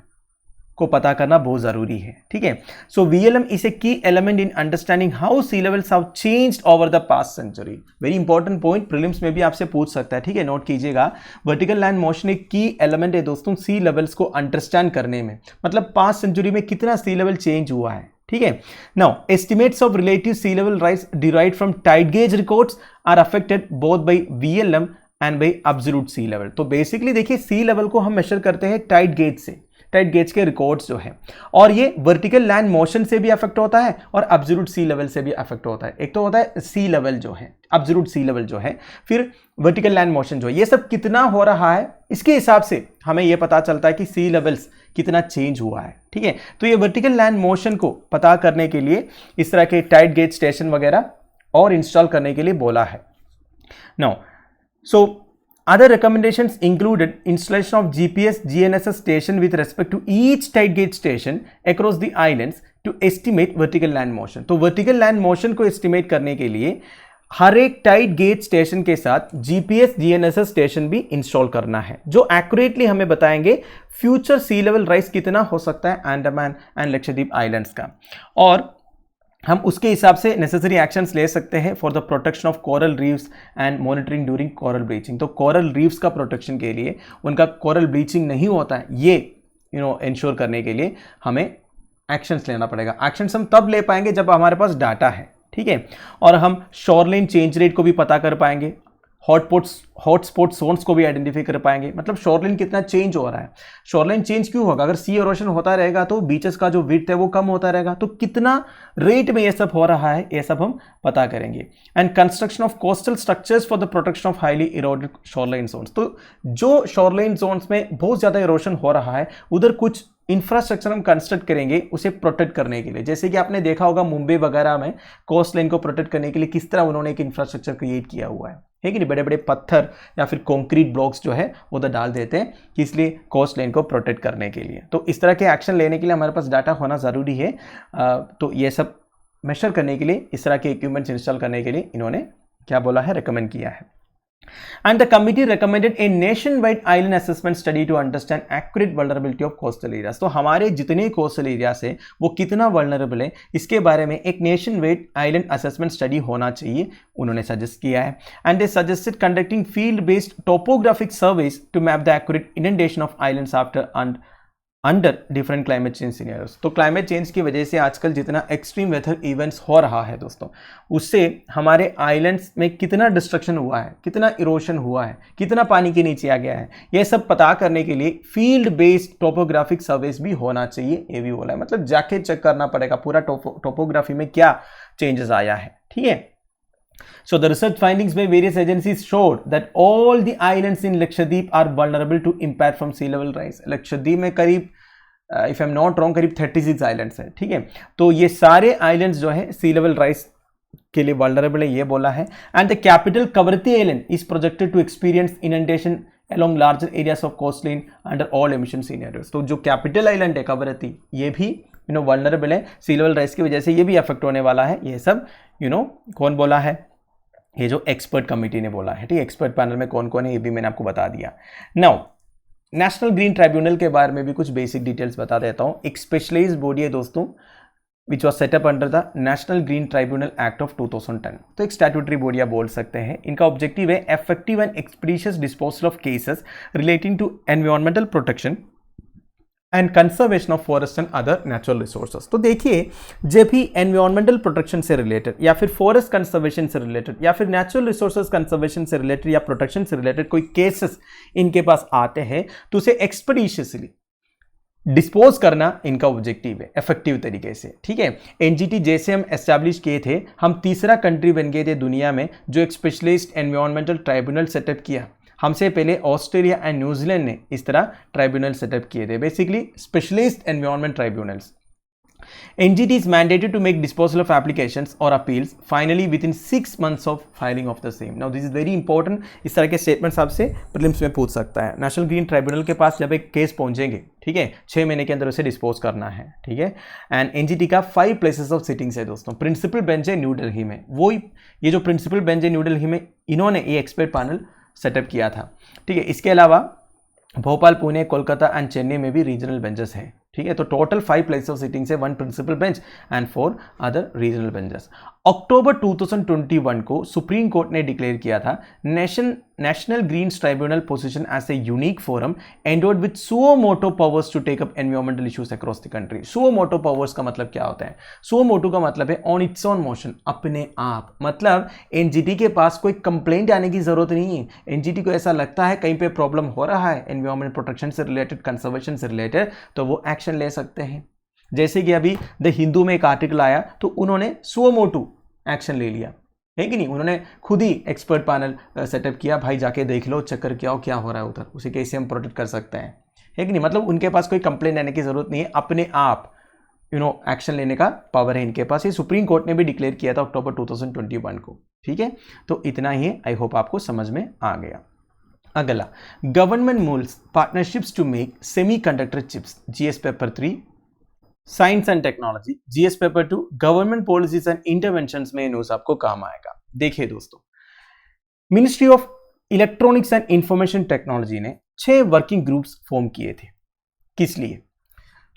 को पता करना बहुत जरूरी है, ठीक है। सो VLM is a key element in understanding how sea levels have changed over the past century. Very important point, prelims में भी आपसे पूछ सकता है, ठीक है, नोट कीजिएगा। वर्टिकल लैंड मोशन एक की एलिमेंट है दोस्तों सी लेवल्स को अंडरस्टैंड करने में, मतलब पास्ट सेंचुरी में कितना सी लेवल चेंज हुआ है, ठीक है। Now estimates of relative sea level rise derived from tide gauge records are affected both by VLM and by absolute sea level. तो बेसिकली देखिए सी लेवल को हम मेजर करते हैं टाइड गेज से, टाइड गेज के रिकॉर्ड्स जो है, और ये वर्टिकल लैंड मोशन से भी अफेक्ट होता है और एब्सोल्यूट सी लेवल से भी अफेक्ट होता है। एक तो होता है सी लेवल जो है, एब्सोल्यूट सी लेवल जो है, फिर वर्टिकल लैंड मोशन जो है, ये सब कितना हो रहा है इसके हिसाब से हमें ये पता चलता है कि सी लेवल्स कितना चेंज हुआ है, ठीक है। तो ये वर्टिकल लैंड मोशन को पता करने के लिए इस तरह के टाइड गेज स्टेशन वगैरह और इंस्टॉल करने के लिए बोला है। Now so other recommendations included installation of GPS GNSS station with respect to each tide gauge station across the islands to estimate vertical land motion। तो vertical land motion को estimate करने के लिए हर एक टाइड गेज स्टेशन के साथ GPS GNSS स्टेशन भी इंस्टॉल करना है, जो एक्यूरेटली हमें बताएंगे फ्यूचर सी लेवल राइज कितना हो सकता है अंडमान एंड लक्षद्वीप आइलैंड्स का, और हम उसके हिसाब से नेसेसरी एक्शंस ले सकते हैं for the protection of coral Reeves and monitoring during coral bleaching. तो कोरल रीव्स का प्रोटेक्शन के लिए, उनका कोरल ब्लीचिंग नहीं होता है, ये इंश्योर करने के लिए हमें एक्शंस लेना पड़ेगा। एक्शंस हम तब ले पाएंगे जब हमारे पास डाटा है, ठीक है, और हम शोरलाइन चेंज रेट को भी पता कर पाएंगे, हॉटस्पॉट जोन्स को भी आइडेंटिफाई कर पाएंगे, मतलब शोरलाइन कितना चेंज हो रहा है। शोरलाइन चेंज क्यों होगा, अगर सी इरोशन होता रहेगा तो बीचेस का जो विड्थ है वो कम होता रहेगा, तो कितना रेट में ये सब हो रहा है ये सब हम पता करेंगे। And construction of coastal structures for the protection of highly eroded shoreline zones. तो जो शोरलाइन जोन्स में बहुत ज्यादा इरोशन हो रहा है उधर कुछ इंफ्रास्ट्रक्चर हम कंस्ट्रक्ट करेंगे उसे प्रोटेक्ट करने के लिए। जैसे कि आपने देखा होगा मुंबई वगैरह में कोस्ट लाइन को प्रोटेक्ट करने के लिए किस तरह उन्होंने एक इंफ्रास्ट्रक्चर क्रिएट किया हुआ है कि नहीं, बड़े बड़े पत्थर या फिर कंक्रीट ब्लॉक्स जो है उधर डाल देते हैं कि इसलिए कोस्ट लाइन को प्रोटेक्ट करने के लिए। तो इस तरह के एक्शन लेने के लिए हमारे पास डाटा होना ज़रूरी है। तो ये सब मेजर करने के लिए, इस तरह के इक्विपमेंट्स इंस्टॉल करने के लिए इन्होंने क्या बोला है, रिकमेंड किया है। And the committee recommended a nationwide island assessment study to understand accurate vulnerability of coastal areas। तो हमारे जितने कोस्टल एरियाज है वो कितना वल्नरेबल है इसके बारे में एक nation wide island assessment study होना चाहिए, उन्होंने सजेस्ट किया है। And they suggested conducting field based topographic surveys to map the accurate inundation of islands after under different climate change scenarios. तो क्लाइमेट चेंज की वजह से आजकल जितना एक्सट्रीम वेदर इवेंट्स हो रहा है दोस्तों, उससे हमारे आइलैंड्स में कितना डिस्ट्रक्शन हुआ है, कितना इरोशन हुआ है, कितना पानी के नीचे आ गया है, ये सब पता करने के लिए फील्ड बेस्ड टोपोग्राफिक सर्वेस भी होना चाहिए, ये भी बोला है। मतलब जाके चेक करना पड़ेगा पूरा टोपोग्राफी में क्या चेंजेस आया है, ठीक है। So the research findings by various agencies showed that all the islands in Lakshadweep are vulnerable to impact from sea level rise। Lakshadweep में करीब if I'm not wrong करीब 36 आइलैंड्स हैं, ठीक है। तो ये सारे आइलैंड्स जो है सी लेवल राइज के लिए वल्नरेबल है, ये बोला है। And the capital Kavaratti island is projected to experience inundation along larger areas of coastline under all emission scenarios। तो जो कैपिटल आइलैंड है कवरती, ये भी वल्नरेबल है सी लेवल राइज की वजह से, ये भी अफेक्ट होने वाला है। ये सब कौन बोला है, ये जो एक्सपर्ट कमिटी ने बोला है, ठीक है। एक्सपर्ट पैनल में कौन कौन है ये भी मैंने आपको बता दिया। नाउ नेशनल ग्रीन ट्राइब्यूनल के बारे में भी कुछ बेसिक डिटेल्स बता देता हूं। एक स्पेशलाइज्ड बॉडी है दोस्तों which was setup under the national green tribunal act of 2010। तो एक स्टैट्यूटरी बॉडी आप बोल सकते हैं। इनका ऑब्जेक्टिव है effective and expeditious disposal of cases relating to environmental protection and conservation of forest and other natural resources. तो देखिए जब भी एनवायरमेंटल प्रोटेक्शन से रिलेटेड या फिर फॉरेस्ट कंजर्वेशन से रिलेटेड या फिर नेचुरल रिसोर्सेज कंजर्वेशन से रिलेटेड या प्रोटेक्शन से रिलेटेड कोई केसेस इनके पास आते हैं तो उसे एक्सपीडिशियसली डिस्पोज करना इनका ऑब्जेक्टिव है इफेक्टिव तरीके से, ठीक है। एनजीटी जैसे हम एस्टैब्लिश किए थे, हम तीसरा कंट्री बन गए थे दुनिया में जो एक स्पेशलिस्ट एनवायरमेंटल ट्राइब्यूनल सेटअप किया। हमसे पहले ऑस्ट्रेलिया एंड न्यूजीलैंड ने इस तरह ट्राइब्यूनल सेटअप किए थे, basically specialist environment tribunals. NGT is mandated to make disposal of applications or appeals finally within 6 months of filing of the same. Now this is very important. इस तरह के स्टेटमेंट्स आपसे प्रीलिम्स में पूछ सकता है. नेशनल ग्रीन ट्राइब्यूनल के पास जब एक केस पहुंचेंगे, ठीक है, 6 महीने के अंदर उसे डिस्पोज करना है, ठीक है. एंड NGT का 5 प्लेसेस ऑफ सिटिंग्स है दोस्तों. प्रिंसिपल बेंच है न्यू दिल्ली में. वो ये जो प्रिंसिपल बेंच है न्यू दिल्ली में, इन्होंने ये एक्सपर्ट पैनल सेटअप किया था, ठीक है. इसके अलावा भोपाल, पुणे, कोलकाता एंड चेन्नई में भी रीजनल बेंचेस हैं, ठीक है. तो टोटल 5 प्लेसेस ऑफ सिटिंग्स है, 1 principal bench and 4 other regional benches. October 2021 को सुप्रीम कोर्ट ने डिक्लेयर किया था National Greens Tribunal position as a unique forum endowed with suo motu powers to take up environmental issues across the country. Suo motu powers का मतलब क्या होता है? सुओ मोटो का मतलब है ऑन इट्स ओन मोशन, अपने आप. मतलब एनजीटी के पास कोई कंप्लेंट आने की जरूरत नहीं है. एनजीटी को ऐसा लगता है कहीं पे प्रॉब्लम हो रहा है एनवायरमेंट प्रोटेक्शन से रिलेटेड, कंजर्वेशन से रिलेटेड, तो वो एक्शन ले सकते हैं. जैसे कि अभी द हिंदू में एक आर्टिकल आया तो उन्होंने सुओ मोटो एक्शन ले लिया, है कि नहीं. उन्होंने खुद ही एक्सपर्ट पैनल सेटअप किया, भाई जाके देख लो, चक्कर क्या हो, क्या हो रहा है उधर, उसे कैसे हम प्रोटेक्ट कर सकते हैं, है कि नहीं. मतलब उनके पास कोई कंप्लेंट आने की जरूरत नहीं है, अपने आप एक्शन लेने का पावर है इनके पास. ये सुप्रीम कोर्ट ने भी डिक्लेयर किया था अक्टूबर 2021 को, ठीक है. तो इतना ही, आई होप आपको समझ में आ गया. अगला, government moves partnerships to make semiconductor chips. GS paper 3 science and technology, GS paper 2 government policies and interventions में न्यूज आपको काम आएगा. देखिए दोस्तों, ministry of electronics and information technology ने 6 वर्किंग ग्रुप्स फॉर्म किए थे. किस लिए?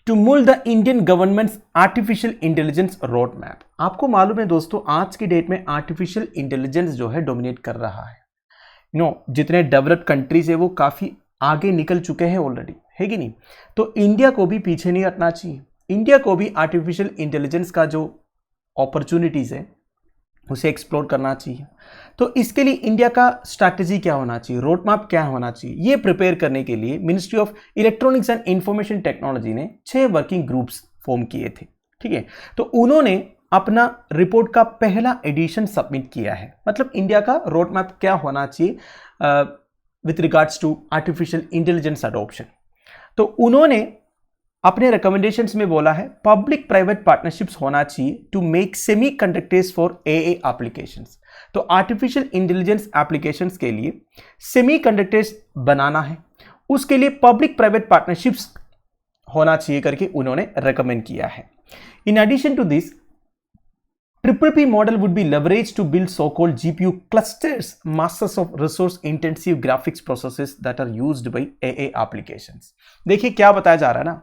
To mould the Indian government's artificial intelligence road map. आपको मालूम है दोस्तों, आज की डेट में आर्टिफिशियल इंटेलिजेंस जो है डोमिनेट कर रहा है. जितने डेवलप्ड कंट्रीज है वो काफी आगे निकल चुके हैं ऑलरेडी, है कि नहीं. तो इंडिया को भी पीछे नहीं हटना चाहिए. इंडिया को भी आर्टिफिशियल इंटेलिजेंस का जो अपॉर्चुनिटीज है उसे एक्सप्लोर करना चाहिए. तो इसके लिए इंडिया का स्ट्रैटेजी क्या होना चाहिए, रोड मैप क्या होना चाहिए, ये प्रिपेयर करने के लिए ministry of electronics and information technology ने 6 वर्किंग ग्रुप्स फॉर्म किए थे, ठीक है. तो उन्होंने अपना रिपोर्ट का पहला एडिशन सबमिट किया है. मतलब इंडिया का रोड मैप क्या होना चाहिए with regards to artificial intelligence adoption. तो उन्होंने अपने रिकमेंडेशंस में बोला है पब्लिक प्राइवेट पार्टनरशिप्स होना चाहिए to make semiconductors for AI applications. तो आर्टिफिशियल इंटेलिजेंस एप्लीकेशंस के लिए सेमी कंडक्टर्स बनाना है, उसके लिए पब्लिक प्राइवेट पार्टनरशिप्स होना चाहिए करके उन्होंने रेकमेंड किया है. In addition to this, PPP model would be leveraged to build so-called GPU clusters, masses of resource-intensive graphics processes that are used by AA applications. देखिए क्या बताया जा रहा है ना,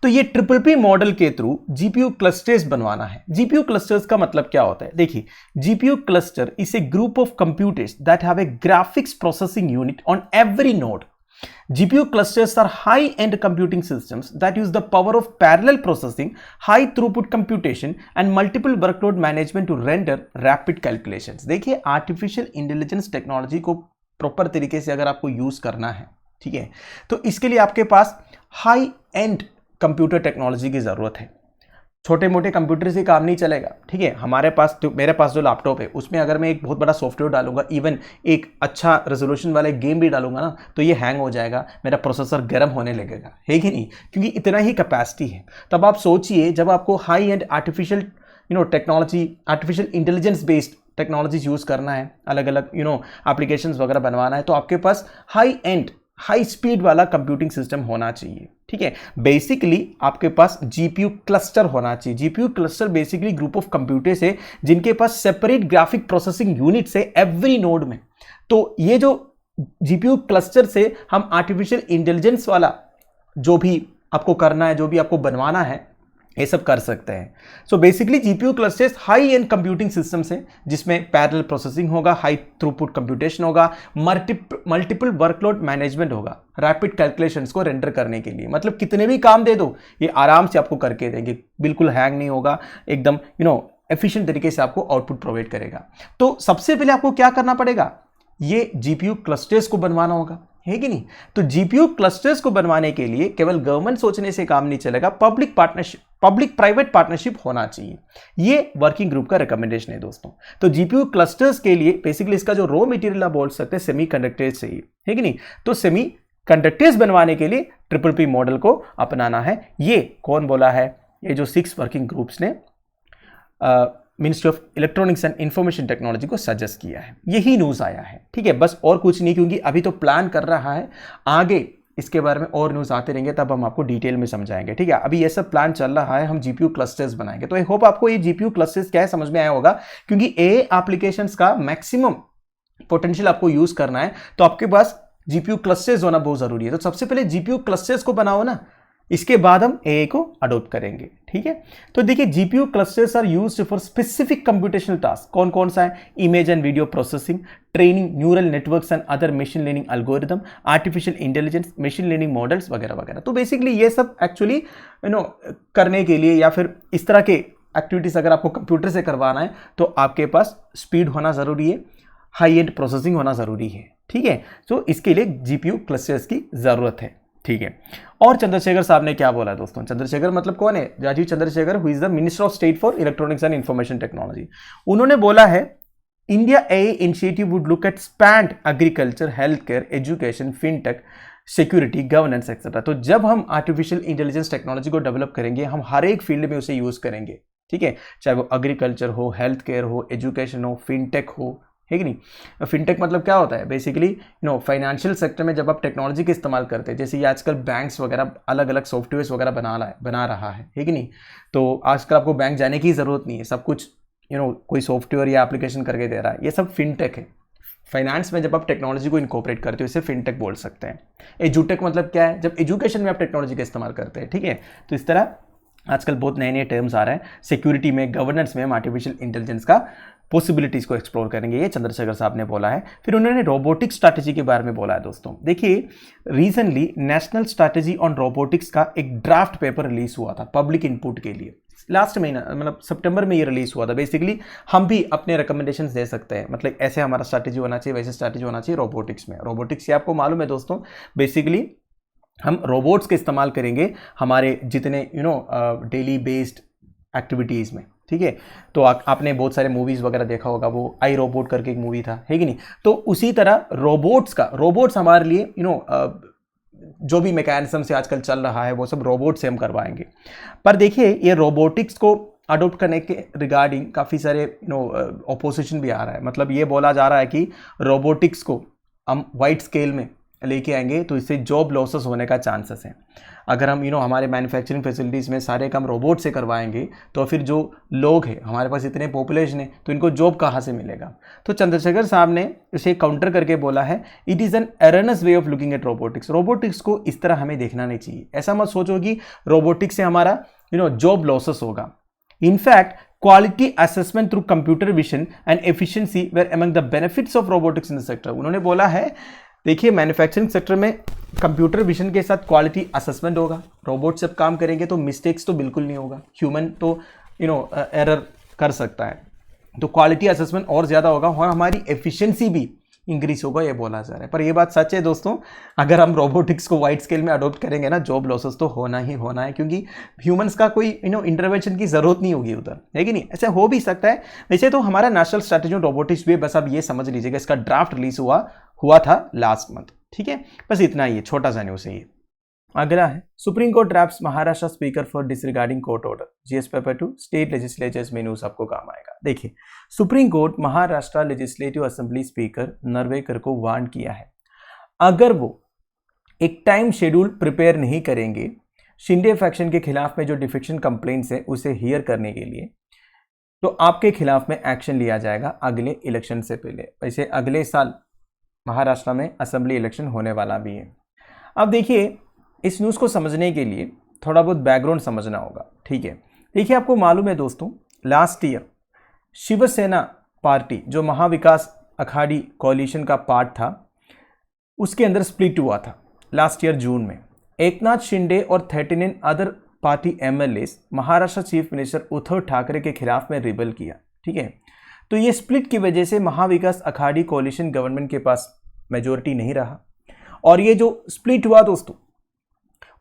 तो ये PPP मॉडल के थ्रू GPU क्लस्टर्स बनवाना है. GPU क्लस्टर्स का मतलब क्या होता है? देखिए, GPU cluster is a group of computers that have a graphics processing unit on every node. GPU clusters are high-end computing systems that use the power of parallel processing, high-throughput computation, and multiple workload management to render rapid calculations. देखिए, आर्टिफिशियल इंटेलिजेंस टेक्नोलॉजी को प्रॉपर तरीके से अगर आपको यूज करना है, ठीक है, तो इसके लिए आपके पास हाई-एंड कंप्यूटर टेक्नोलॉजी की जरूरत है. छोटे मोटे कंप्यूटर से काम नहीं चलेगा, ठीक है. हमारे पास तो, मेरे पास जो लैपटॉप है उसमें अगर मैं एक बहुत बड़ा सॉफ्टवेयर डालूंगा, इवन एक अच्छा रेजोल्यूशन वाला गेम भी डालूंगा ना, तो ये हैंग हो जाएगा, मेरा प्रोसेसर गर्म होने लगेगा, है कि नहीं, क्योंकि इतना ही कैपेसिटी है. तब आप सोचिए, जब आपको high and artificial technology, artificial intelligence based technologies use करना है, अलग अलग एप्लीकेशंस वगैरह बनवाना है, तो आपके पास हाई एंड हाई स्पीड वाला कंप्यूटिंग सिस्टम होना चाहिए, ठीक है. बेसिकली आपके पास जीपीयू क्लस्टर होना चाहिए. GPU cluster basically group of computers है जिनके पास सेपरेट ग्राफिक प्रोसेसिंग यूनिट्स है एवरी नोड में. तो ये जो जीपीयू क्लस्टर से हम आर्टिफिशियल इंटेलिजेंस वाला जो भी आपको करना है, जो भी आपको बनवाना है, ये सब कर सकते हैं. So basically GPU clusters high and computing systems हैं जिसमें पैरेलल प्रोसेसिंग होगा, हाई थ्रूपुट कंप्यूटेशन होगा, मल्टीपल वर्कलोड मैनेजमेंट होगा, रैपिड कैलकुलेशंस को रेंडर करने के लिए. मतलब कितने भी काम दे दो, ये आराम से आपको करके देंगे, बिल्कुल हैंग नहीं होगा, एकदम एफिशिएंट तरीके से आपको आउटपुट प्रोवाइड करेगा. तो सबसे पहले आपको क्या करना पड़ेगा, ये जीपीयू क्लस्टर्स को बनवाना होगा, है कि नहीं. तो जीपीयू क्लस्टर्स को बनवाने के लिए केवल गवर्नमेंट सोचने से काम नहीं चलेगा, पब्लिक प्राइवेट पार्टनरशिप होना चाहिए. ये वर्किंग ग्रुप का रिकमेंडेशन है दोस्तों. तो जीपीयू क्लस्टर्स के लिए बेसिकली इसका जो रॉ मटेरियल आप बोल सकते हैं सेमी कंडक्टर्स चाहिए, है कि नहीं. तो सेमी कंडक्टर्स बनवाने के लिए PPP मॉडल को अपनाना है. ये कौन बोला है? ये जो 6 वर्किंग ग्रुप्स ने ministry of electronics and information technology को सजेस्ट किया है। यही न्यूज़ आया है, ठीक है, बस और कुछ नहीं, क्योंकि अभी तो प्लान कर रहा है, आगे इसके बारे में और न्यूज़ आते रहेंगे तब हम आपको डिटेल में समझाएंगे, ठीक है। अभी ये सब प्लान चल रहा है, हम जीपीयू क्लस्टर्स बनाएंगे। तो आई होप आपको ये जीपीयू क्लस्टर्स क्या है समझ में आया होगा, क्योंकि ए एप्लीकेशंस का मैक्सिमम पोटेंशियल आपको यूज करना है तो आपके पास जीपीयू क्लस्टर्स होना बहुत जरूरी है। तो सबसे पहले जीपीयू क्लस्टर्स को बनाओ ना, इसके बाद हम एआई को अडॉप्ट करेंगे, ठीक है। तो देखिए GPU clusters are used for specific computational task. कौन कौन सा है? Image and video processing, training neural networks and other machine learning algorithm, artificial intelligence, machine learning models वगैरह वगैरह। तो बेसिकली ये सब एक्चुअली करने के लिए या फिर इस तरह के एक्टिविटीज अगर आपको कंप्यूटर से करवाना है तो आपके पास स्पीड होना जरूरी है, हाई एंड प्रोसेसिंग होना जरूरी है, ठीक है। तो इसके लिए जीपीयू क्लस्टर्स की जरूरत है, ठीक है। और चंद्रशेखर साहब ने क्या बोला दोस्तों? चंद्रशेखर मतलब कौन है? Rajeev Chandrasekhar, who is the minister of state for electronics and information technology. उन्होंने बोला है India AI initiative would look at span agriculture, health care, education, fintech, security, governance etcetera. तो जब हम आर्टिफिशियल इंटेलिजेंस टेक्नोलॉजी को डेवलप करेंगे, हम हर एक फील्ड में उसे यूज करेंगे, ठीक है, चाहे वो एग्रीकल्चर हो, हेल्थ केयर हो, एजुकेशन हो, फिनटेक हो, है कि नहीं। फिनटेक मतलब क्या होता है? बेसिकली फाइनेंशियल सेक्टर में जब आप टेक्नोलॉजी का इस्तेमाल करते हैं, जैसे ये आजकल बैंक्स वगैरह अलग अलग सॉफ्टवेयर्स वगैरह बना रहा है कि नहीं। तो आजकल आपको बैंक जाने की ज़रूरत नहीं है, सब कुछ कोई सॉफ्टवेयर या एप्लीकेशन करके दे रहा है। ये सब फिनटेक है। फाइनेंस में जब आप टेक्नोलॉजी को इनकॉर्पोरेट करते हो इसे फिनटेक बोल सकते हैं। एजुटेक मतलब क्या है? जब एजुकेशन में आप टेक्नोलॉजी का इस्तेमाल करते हैं, ठीक है। तो इस तरह आजकल बहुत नए नए टर्म्स आ रहे हैं। सिक्योरिटी में, गवर्नेंस में हम आर्टिफिशियल इंटेलिजेंस का पॉसिबिलिटीज को एक्सप्लोर करेंगे, ये चंद्रशेखर साहब ने बोला है। फिर उन्होंने रोबोटिक्स स्ट्रैटेजी के बारे में बोला है दोस्तों। देखिए recently national strategy on robotics का एक ड्राफ्ट पेपर रिलीज हुआ था पब्लिक इनपुट के लिए। लास्ट महीना मतलब सितंबर में ये रिलीज हुआ था। बेसिकली हम भी अपने रिकमेंडेशंस दे सकते हैं, मतलब ऐसे हमारा स्ट्रैटेजी होना चाहिए, वैसे स्ट्रैटेजी होना चाहिए रोबोटिक्स में। रोबोटिक्स ये आपको मालूम है दोस्तों, बेसिकली हम रोबोट्स का इस्तेमाल करेंगे हमारे जितने डेली बेस्ड एक्टिविटीज़ में, ठीक है। तो आपने बहुत सारे मूवीज़ वगैरह देखा होगा, वो आई रोबोट करके एक मूवी था, है कि नहीं। तो उसी तरह रोबोट्स हमारे लिए जो भी मैकेनिज्म से आजकल चल रहा है वो सब रोबोट से हम करवाएंगे। पर देखिए ये रोबोटिक्स को अडोप्ट करने के रिगार्डिंग काफ़ी सारे ऑपोजिशन भी आ रहा है। मतलब ये बोला जा रहा है कि रोबोटिक्स को हम वाइड स्केल में लेके आएंगे तो इससे जॉब लॉसेस होने का चांसेस हैं। अगर हम हमारे मैन्युफैक्चरिंग फैसिलिटीज़ में सारे काम रोबोट से करवाएंगे तो फिर जो लोग हैं, हमारे पास इतने पॉपुलेशन है, तो इनको जॉब कहाँ से मिलेगा। तो चंद्रशेखर साहब ने इसे काउंटर करके बोला है it is an erroneous way of looking at robotics को इस तरह हमें देखना नहीं चाहिए। ऐसा मत सोचो कि रोबोटिक्स से हमारा जॉब लॉसेस होगा। In fact quality assessment through computer vision and efficiency were among the benefits of robotics in the sector. उन्होंने बोला है देखिए मैन्युफैक्चरिंग सेक्टर में कंप्यूटर विजन के साथ क्वालिटी असेसमेंट होगा। रोबोट से काम करेंगे तो मिस्टेक्स तो बिल्कुल नहीं होगा, ह्यूमन तो एरर कर सकता है, तो क्वालिटी असेसमेंट और ज़्यादा होगा और हमारी एफिशिएंसी भी इंक्रीज होगा, ये बोला जा रहा है। पर ये बात सच है दोस्तों, अगर हम रोबोटिक्स को वाइड स्केल में अडॉप्ट करेंगे ना, जॉब लॉसेस तो होना ही होना है, क्योंकि ह्यूमंस का कोई इंटरवेंशन की जरूरत नहीं होगी उधर, है कि नहीं। ऐसा हो भी सकता है। वैसे तो हमारा नेशनल स्ट्रैटेजी ऑन रोबोटिक्स भी, बस आप ये समझ लीजिएगा, इसका ड्राफ्ट रिलीज हुआ था लास्ट मंथ, ठीक है। बस इतना ही है, छोटा सा न्यूज़ है ये। अगला है Supreme Court drafts Maharashtra speaker for disregarding court order, GS paper 2 state legislatures में न्यूज़ आपको काम आएगा। देखिए Supreme Court Maharashtra legislative assembly speaker Narwekar को वार्न किया है, अगर वो एक टाइम शेड्यूल प्रिपेयर नहीं करेंगे शिंदे फैक्शन के खिलाफ में जो डिफेक्शन कंप्लेंट्स है उसे हियर करने के लिए, तो आपके खिलाफ में एक्शन लिया जाएगा अगले इलेक्शन से पहले। वैसे अगले साल महाराष्ट्र में असेंबली इलेक्शन होने वाला भी है। अब देखिए इस न्यूज़ को समझने के लिए थोड़ा बहुत बैकग्राउंड समझना होगा, ठीक है। देखिए आपको मालूम है दोस्तों, लास्ट ईयर शिवसेना पार्टी जो महाविकास अघाड़ी कोalition का पार्ट था, उसके अंदर स्प्लिट हुआ था लास्ट ईयर जून में। एकनाथ शिंदे और 39 other party MLAs Maharashtra chief minister Uddhav Thackeray के खिलाफ में रिबेल किया, ठीक है। तो ये स्प्लिट की वजह से महाविकास अघाड़ी कोalition गवर्नमेंट के पास मेजोरिटी नहीं रहा, और ये जो स्प्लिट हुआ दोस्तों,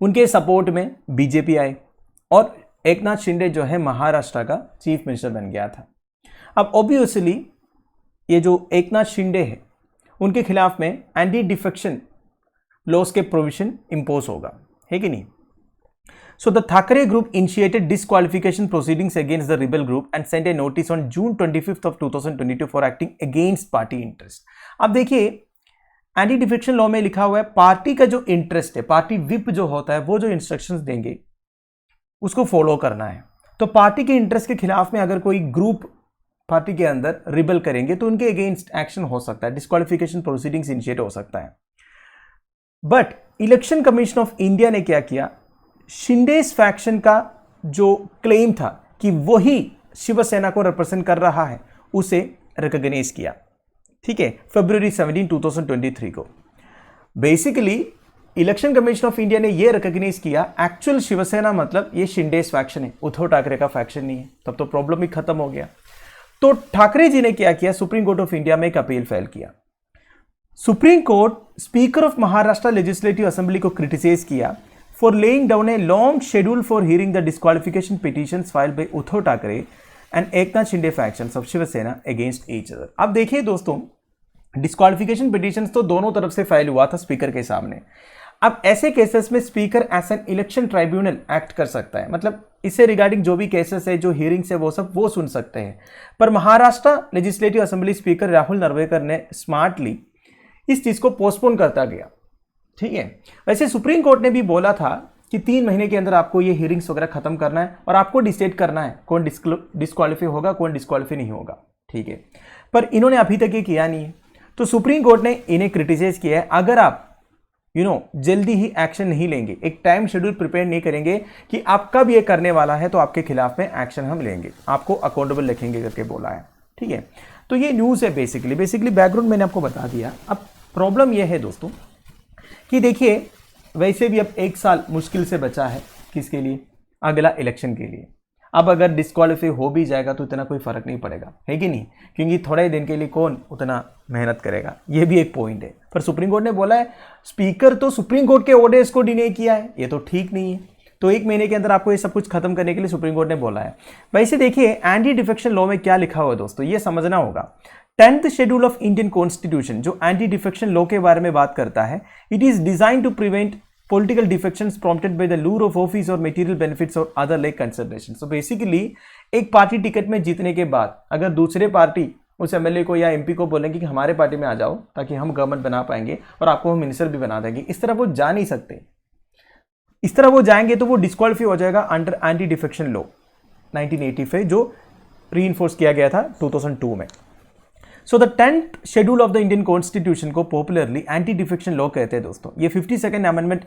उनके सपोर्ट में बीजेपी आए और एकनाथ शिंदे जो है महाराष्ट्र का चीफ मिनिस्टर बन गया था। अब ऑब्वियसली ये जो एकनाथ शिंदे है उनके खिलाफ में एंटी डिफेक्शन लॉस के प्रोविजन इंपोज होगा, है कि नहीं। So the Thackeray group initiated disqualification proceedings against the rebel group and sent a notice on June 25th of 2022 for acting against party interest. अब देखिए एंटी डिफेक्शन लॉ में लिखा हुआ है पार्टी का जो इंटरेस्ट है, पार्टी विप जो होता है वो जो इंस्ट्रक्शंस देंगे उसको फॉलो करना है। तो पार्टी के इंटरेस्ट के खिलाफ में अगर कोई ग्रुप पार्टी के अंदर रिबल करेंगे तो उनके अगेंस्ट एक्शन हो सकता है, डिस्क्वालिफिकेशन प्रोसीडिंग्स इनिशिएट हो सकता है। But election commission of India ने क्या किया, शिंदेस फैक्शन का जो क्लेम था कि वही शिवसेना को रिप्रेजेंट कर रहा है उसे रिकॉग्नाइज किया। ठीक है, फरवरी 17, 2023 को basically election commission of India ने यह रिकॉग्नाइज किया एक्चुअल शिवसेना मतलब ये शिंदेस फैक्शन है, उद्धव ठाकरे का फैक्शन नहीं है। तब तो प्रॉब्लम ही खत्म हो गया। तो ठाकरे जी ने क्या किया, सुप्रीम कोर्ट ऑफ इंडिया में एक अपील फाइल किया। Supreme court speaker of Maharashtra legislative assembly को क्रिटिसाइज किया for laying down a long schedule for hearing the disqualification petitions filed by Uddhav Thackeray and Eknath Shinde factions of Shiv Sena against each other। अब देखिए दोस्तों, डिस्क्वालिफिकेशन पिटीशंस तो दोनों तरफ से फाइल हुआ था स्पीकर के सामने। अब ऐसे केसेस में speaker as an election tribunal act कर सकता है, मतलब इससे रिगार्डिंग जो भी केसेस है, जो हियरिंग्स है, वो सब वो सुन सकते हैं। पर Maharashtra legislative assembly speaker Rahul Narwekar ने स्मार्टली इस चीज को पोस्टपोन करता गया। ठीक है, वैसे सुप्रीम कोर्ट ने भी बोला था कि 3 महीने के अंदर आपको ये हियरिंग्स वगैरह खत्म करना है और आपको डिसाइड करना है कौन डिस्क्वालीफाई होगा, कौन डिस्क्वालीफाई नहीं होगा। ठीक है, पर इन्होंने अभी तक ये किया नहीं है। तो सुप्रीम कोर्ट ने इन्हें क्रिटिसाइज किया है, अगर आप जल्दी ही एक्शन नहीं लेंगे, एक टाइम शेड्यूल प्रिपेयर नहीं करेंगे कि आप कब ये करने वाला है, तो आपके खिलाफ में एक्शन हम लेंगे, आपको अकाउंटेबल रखेंगे करके बोला है। ठीक है, तो ये न्यूज़ है बेसिकली बैकग्राउंड मैंने आपको बता दिया। अब प्रॉब्लम यह है दोस्तों कि देखिए वैसे भी अब 1 साल मुश्किल से बचा है, किसके लिए, अगला इलेक्शन के लिए। अब अगर डिस्क्वालीफाई हो भी जाएगा तो इतना कोई फर्क नहीं पड़ेगा, है कि नहीं, क्योंकि थोड़े दिन के लिए कौन उतना मेहनत करेगा, ये भी एक पॉइंट है। पर सुप्रीम कोर्ट ने बोला है, स्पीकर तो सुप्रीम कोर्ट के ऑर्डर्स को डिने किया है, ये तो ठीक नहीं है। तो 1 महीने के अंदर आपको ये सब कुछ खत्म करने के लिए सुप्रीम कोर्ट ने बोला है। वैसे देखिए एंटी डिफेक्शन लॉ में क्या लिखा हुआ है दोस्तों, ये समझना होगा। 10th schedule of Indian constitution जो एंटी डिफेक्शन लॉ के बारे में बात करता है, it is design to prevent political defections prompted by the lure of office और मटेरियल बेनिफिट्स और other like consideration. So basically एक पार्टी टिकट में जीतने के बाद अगर दूसरे पार्टी उस एमएलए को या एमपी को बोलेंगे कि हमारे पार्टी में आ जाओ ताकि हम गवर्नमेंट बना पाएंगे और आपको हम मिनिस्टर भी बना देंगे, इस तरह वो जा नहीं सकते। इस तरह वो जाएंगे तो वो डिस्क्वालीफाई हो जाएगा अंडर एंटी डिफेक्शन लॉ 1985 जो रीइंफोर्स किया गया था 2002 में। So the 10th schedule of the Indian constitution को पॉपुलरली एंटी डिफेक्शन लॉ कहते हैं दोस्तों। ये 52nd amendment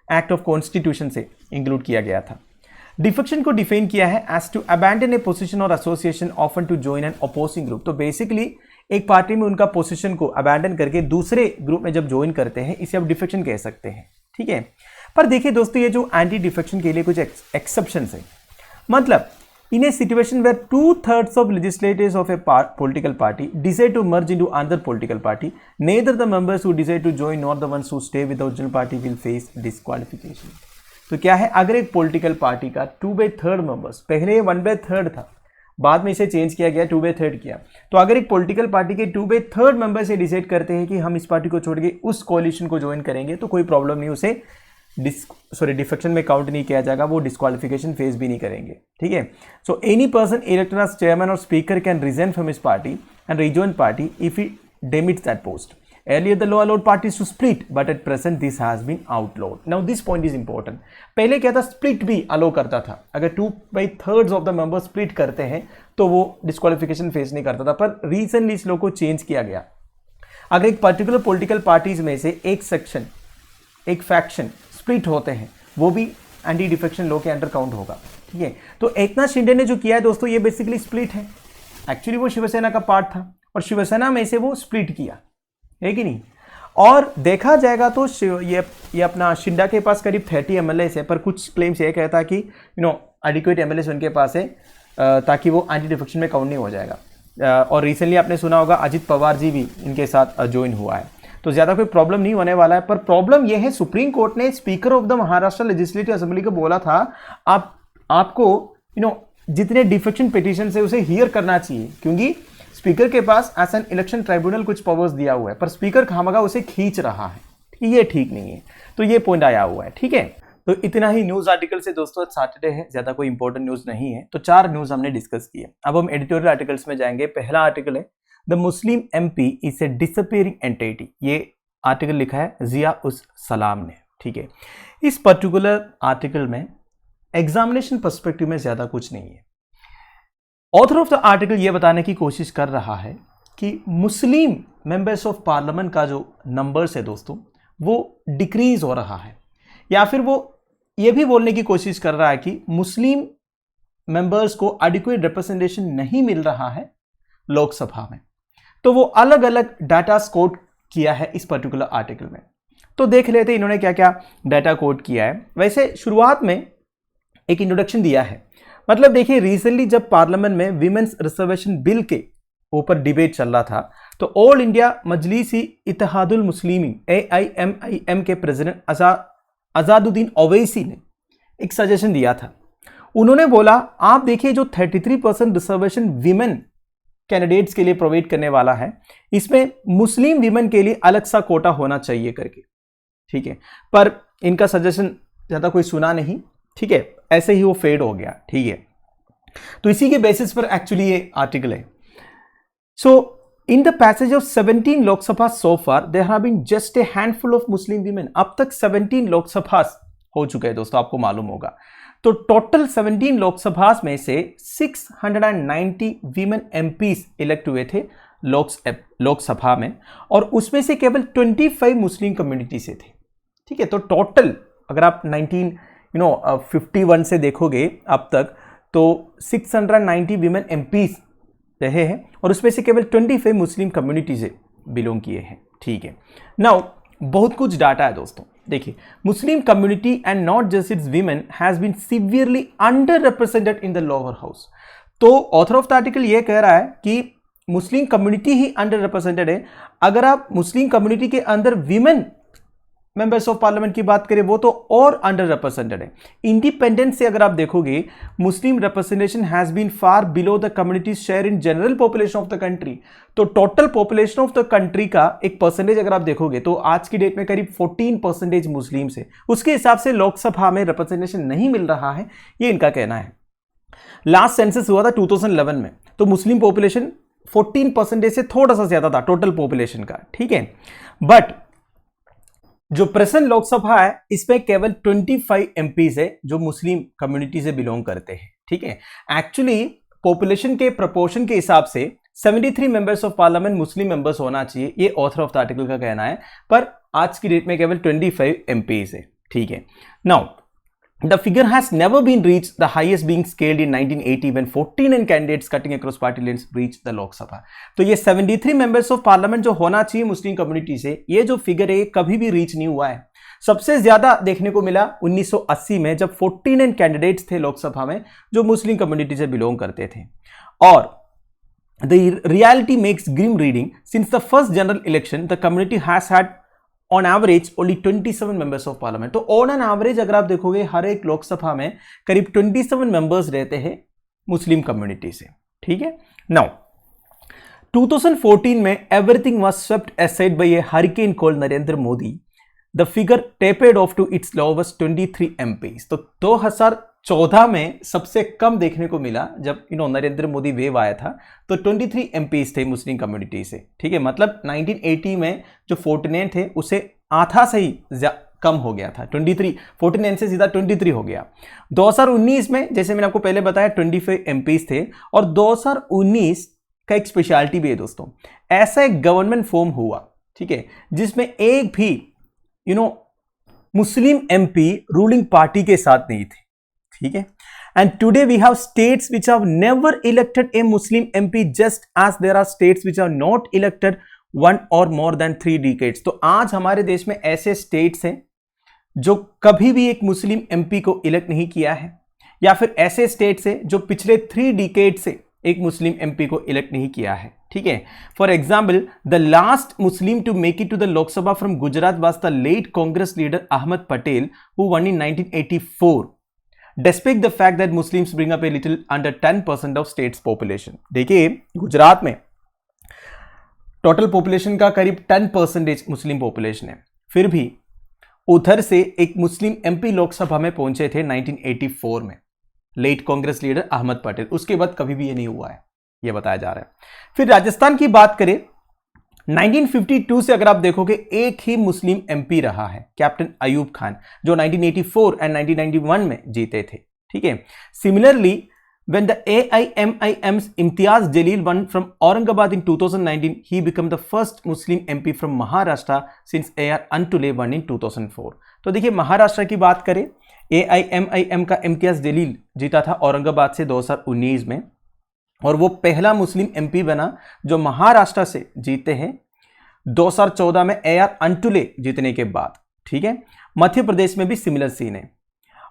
act of constitution से इंक्लूड किया गया था। डिफेक्शन को डिफाइन किया है as to abandon a position और association often to join an opposing group. तो बेसिकली एक पार्टी में उनका पोजीशन को अबैंडन करके दूसरे ग्रुप में जब ज्वाइन करते हैं, इसे आप डिफेक्शन कह सकते हैं। ठीक है, पर देखिए दोस्तों ये जो एंटी डिफेक्शन के लिए कुछ एक्सेप्शंस है, मतलब in a situation where 2/3 of legislators of a political party decide to merge into another political party, neither the members who decide to join nor the ones who stay with the original party will face disqualification। तो क्या है, अगर एक पॉलिटिकल पार्टी का 2/3 मेंबर्स, पहले 1/3 था, बाद में इसे चेंज किया गया 2/3 किया, तो अगर एक पॉलिटिकल पार्टी के 2/3 मेंबर्स ये डिसाइड करते हैं कि हम इस पार्टी को छोड़ के उस कोalition को ज्वाइन करेंगे, तो कोई प्रॉब्लम नहीं, उसे डिफेक्शन में काउंट नहीं किया जाएगा, वो डिस्क्वालिफिकेशन फेस भी नहीं करेंगे। ठीक है, so any person elected as chairman और speaker can resign from his party and rejoin party if he demits that post. Earlier the law allowed parties to split, but at present this has been outlawed. Now this point is important. पहले क्या था, स्प्लिट भी अलो करता था, अगर 2/3 ऑफ द मेंबर्स स्प्लिट करते हैं तो वो डिस्क्वालिफिकेशन फेस नहीं करता था। पर रिसेंटली इस लॉ को चेंज किया गया। अगर एक पर्टिकुलर पॉलिटिकल पार्टीज में से एक सेक्शन, एक फैक्शन स्प्लिट होते हैं, वो भी एंटी डिफेक्शन लॉ के अंडर काउंट होगा। ठीक है, तो एकनाथ शिंदे ने जो किया है दोस्तों, ये बेसिकली स्प्लिट है। एक्चुअली वो शिवसेना का पार्ट था और शिवसेना में से वो स्प्लिट किया, है कि नहीं। और देखा जाएगा तो ये अपना शिंदा के पास करीब 30 एमएलएस है, पर कुछ क्लेम्स ये कहता है कि एडिक्वेट एमएलएस उनके पास है ताकि वो एंटी डिफेक्शन में काउंट नहीं हो जाएगा। और रिसेंटली आपने सुना होगा अजित पवार जी भी इनके साथ ज्वाइन हुआ है, तो ज़्यादा कोई प्रॉब्लम नहीं होने वाला है। पर प्रॉब्लम यह है, सुप्रीम कोर्ट ने speaker of the Maharashtra legislative assembly को बोला था आपको जितने डिफेक्शन पिटीशन है उसे हियर करना चाहिए, क्योंकि स्पीकर के पास एज एन इलेक्शन ट्राइब्यूनल कुछ पावर्स दिया हुआ है, पर स्पीकर खामगा उसे खींच रहा है, ये ठीक नहीं है। तो ये पॉइंट आया हुआ है। ठीक है, तो इतना ही न्यूज आर्टिकल से दोस्तों, सैटरडे है, ज्यादा कोई इंपॉर्टेंट न्यूज नहीं है, तो 4 न्यूज हमने डिस्कस किए। अब हम एडिटोरियल आर्टिकल्स में जाएंगे। पहला आर्टिकल है the Muslim MP is a disappearing entity. ये आर्टिकल लिखा है जिया उस सलाम ने, ठीक है। इस पर्टिकुलर आर्टिकल में एग्जामिनेशन पर्सपेक्टिव में ज्यादा कुछ नहीं है। ऑथर ऑफ द आर्टिकल ये बताने की कोशिश कर रहा है कि मुस्लिम मेंबर्स ऑफ पार्लियामेंट का जो नंबर्स है दोस्तों, वो डिक्रीज हो रहा है, या फिर वो ये भी बोलने की कोशिश कर रहा है कि मुस्लिम मेंबर्स को एडिक्वेट रिप्रेजेंटेशन नहीं मिल रहा है लोकसभा में। तो वो अलग अलग डाटा कोट किया है इस पर्टिकुलर आर्टिकल में। तो देख लेते हैं इन्होंने क्या क्या डाटा कोट किया है। वैसे शुरुआत में एक इंट्रोडक्शन दिया है। मतलब देखिए, रिसेंटली जब पार्लियामेंट में विमेंस रिजर्वेशन बिल के ऊपर डिबेट चल रहा था, तो all India मजलिसी Ittehadul Muslimeen AIMIM के प्रेसिडेंट आजादुद्दीन ओवैसी ने एक सजेशन दिया था। उन्होंने बोला, आप देखिए जो 33% रिजर्वेशन विमेन कैंडिडेट्स के लिए प्रोवाइड करने वाला है, इसमें मुस्लिम विमेन के लिए अलग सा कोटा होना चाहिए करके, ठीक है। पर इनका सजेशन ज्यादा कोई सुना नहीं, ठीक है, ऐसे ही वो फेड हो गया, ठीक है। तो इसी के बेसिस पर एक्चुअली ये आर्टिकल है। So in the passage of 17 Lok Sabha so far there have been just a handful of Muslim women. अब तक 17 लोकसभा हो चुके हैं दोस्तों, आपको मालूम होगा। तो टोटल 17 लोकसभा में से 690 वीमेन MPs इलेक्ट हुए थे लोकसभा में, और उसमें से केवल 25 मुस्लिम कम्युनिटी से थे, ठीक है। तो टोटल अगर आप 1951 से देखोगे अब तक, तो 690 वीमेन MPs रहे हैं, और उसमें से केवल 25 मुस्लिम कम्युनिटी से बिलोंग किए हैं, ठीक है। नाउ बहुत कुछ डाटा है दोस्तों। देखिए, Muslim community and not just its women has been severely under represented in the lower house. तो ऑथर ऑफ द आर्टिकल ये कह रहा है कि मुस्लिम कम्युनिटी ही अंडर रिप्रेजेंटेड है। अगर आप मुस्लिम कम्युनिटी के अंदर वीमेन मेंबर्स ऑफ पार्लियामेंट की बात करें, वो तो और अंडर रिप्रेजेंटेड है। इंडिपेंडेंस से अगर आप देखोगे, Muslim representation has been far below the community's share in general population of the country. तो total population of the country का एक परसेंटेज अगर आप देखोगे, तो आज की डेट में करीब 14% मुस्लिम से, उसके हिसाब से लोकसभा में रिप्रेजेंटेशन नहीं मिल रहा है, ये इनका कहना है। लास्ट सेंसस हुआ था 2011 में, तो मुस्लिम पॉपुलेशन 14% से थोड़ा सा ज्यादा था टोटल पॉपुलेशन का, ठीक है। बट जो प्रेजेंट लोकसभा है, इसमें केवल 25 MPs है जो मुस्लिम कम्युनिटी से बिलोंग करते हैं, ठीक है। एक्चुअली पॉपुलेशन के प्रोपोर्शन के हिसाब से 73 members of parliament Muslim members होना चाहिए, ये ऑथर ऑफ द आर्टिकल का कहना है। पर आज की डेट में केवल 25 MPs है, ठीक है। Now the figure has never been reached, the highest being scaled in 1980 when 49 candidates cutting across party lines reached the Lok Sabha। तो ये 73 मेंबर्स ऑफ पार्लियामेंट जो होना चाहिए मुस्लिम कम्युनिटी से, ये जो फिगर है कभी भी रीच नहीं हुआ है। सबसे ज्यादा देखने को मिला 1980 में, जब 49 कैंडिडेट्स थे लोकसभा में जो मुस्लिम कम्युनिटी से बिलोंग करते थे। और the reality makes grim reading, since the first general election the community has had on average only 27 members of parliament. तो ऑन एन एवरेज अगर आप देखोगे, हर एक लोकसभा में करीब 27 मेंबर्स रहते हैं मुस्लिम कम्युनिटी से, ठीक है। नाउ 2014 में everything was swept aside by a hurricane called Narendra Modi. The figure tapered off to its lowest 23 MPs। तो 2014 में सबसे कम देखने को मिला जब नरेंद्र मोदी वेव आया था, तो 23 MPs थे मुस्लिम कम्युनिटी से, ठीक है। मतलब 1980 में जो 49 थे, उसे आधा से ही कम हो गया था, 49 से सीधा 23 हो गया। 2019 में जैसे मैंने आपको पहले बताया 25 MPs थे, और 2019 का एक स्पेशलिटी भी है दोस्तों। ऐसा एक गवर्नमेंट फॉर्म हुआ, ठीक है, जिसमें एक भी मुस्लिम MP रूलिंग पार्टी के साथ नहीं थे, ठीक है। And today we have states which have never elected a Muslim MP, just as there are states which have not elected 1 or more than 3 decades। तो आज हमारे देश में ऐसे स्टेट्स हैं जो कभी भी एक मुस्लिम MP को इलेक्ट नहीं किया है, या फिर ऐसे स्टेट्स हैं जो पिछले 3 decades से एक मुस्लिम MP को इलेक्ट नहीं किया है, ठीक है। For example, the last Muslim to make it to the Lok Sabha from Gujarat was the late Congress leader Ahmed Patel, who won in 1984, despite the fact that Muslims bring up a little under 10% of state's population। देखिए, गुजरात में टोटल पॉपुलेशन का करीब 10% मुस्लिम पॉपुलेशन है, फिर भी उधर से एक मुस्लिम एमपी लोकसभा में पहुंचे थे 1984 में, लेट कांग्रेस लीडर अहमद पटेल। उसके बाद कभी भी ये नहीं हुआ है, ये बताया जा रहा है। फिर राजस्थान की बात करें, 1952 से अगर आप देखोगे एक ही मुस्लिम एमपी रहा है, कैप्टन अयूब खान, जो 1984 एंड 1991 में जीते थे। ठीक है। Similarly when the AIMIM's Imtiaz Jalil won from Aurangabad in 2019, he became the first Muslim MP from Maharashtra since AR Antule won in 2004। तो देखिए महाराष्ट्र की बात करें, AIMIM का इम्तियाज जलील जीता था औरंगाबाद से 2019 में, और वो पहला मुस्लिम एमपी बना जो महाराष्ट्र से जीते हैं 2014 में AR अंटुले जीतने के बाद। ठीक है। मध्य प्रदेश में भी सिमिलर सीन है।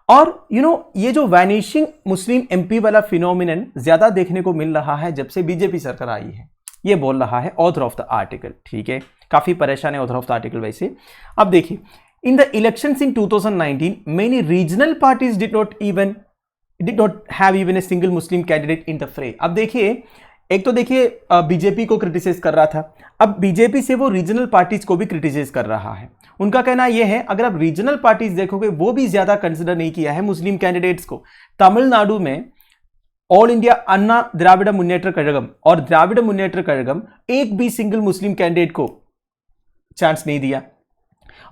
और ये जो वैनिशिंग मुस्लिम एमपी वाला फिनोमिनन ज्यादा देखने को मिल रहा है जब से बीजेपी सरकार आई है, ये बोल रहा है ऑथर ऑफ द आर्टिकल। ठीक है, काफी परेशान है ऑथर ऑफ द आर्टिकल। वैसे अब देखिए, in the elections in 2019 many regional parties did not have even a single Muslim candidate in the फ्रे। अब देखिए, एक तो देखिए बीजेपी को क्रिटिसाइज कर रहा था, अब बीजेपी से वो रीजनल पार्टीज को भी क्रिटिसाइज कर रहा है। उनका कहना यह है, अगर आप रीजनल पार्टीज देखोगे वो भी ज्यादा कंसिडर नहीं किया है मुस्लिम कैंडिडेट्स को। तमिलनाडु में ऑल इंडिया अन्ना द्राविड़ मुन्नेत्र कड़गम और द्राविड़ मुन्नेत्र कड़गम एक भी सिंगल मुस्लिम कैंडिडेट को चांस नहीं दिया।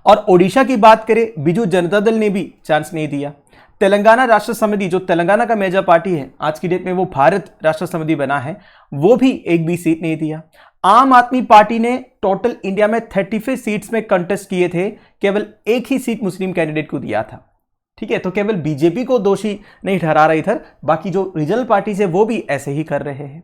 और ओडिशा की बात करें, बिजू जनता दल ने भी चांस नहीं दिया। तेलंगाना राष्ट्र समिति, जो तेलंगाना का मेजर पार्टी है आज की डेट में, वो भारत राष्ट्र समिति बना है, वो भी एक भी सीट नहीं दिया। आम आदमी पार्टी ने टोटल इंडिया में 35 सीट्स में कंटेस्ट किए थे, केवल एक ही सीट मुस्लिम कैंडिडेट को दिया था। ठीक है, तो केवल बीजेपी को दोषी नहीं ठहरा रही इधर, बाकी जो रीजनल पार्टीज है वो भी ऐसे ही कर रहे हैं।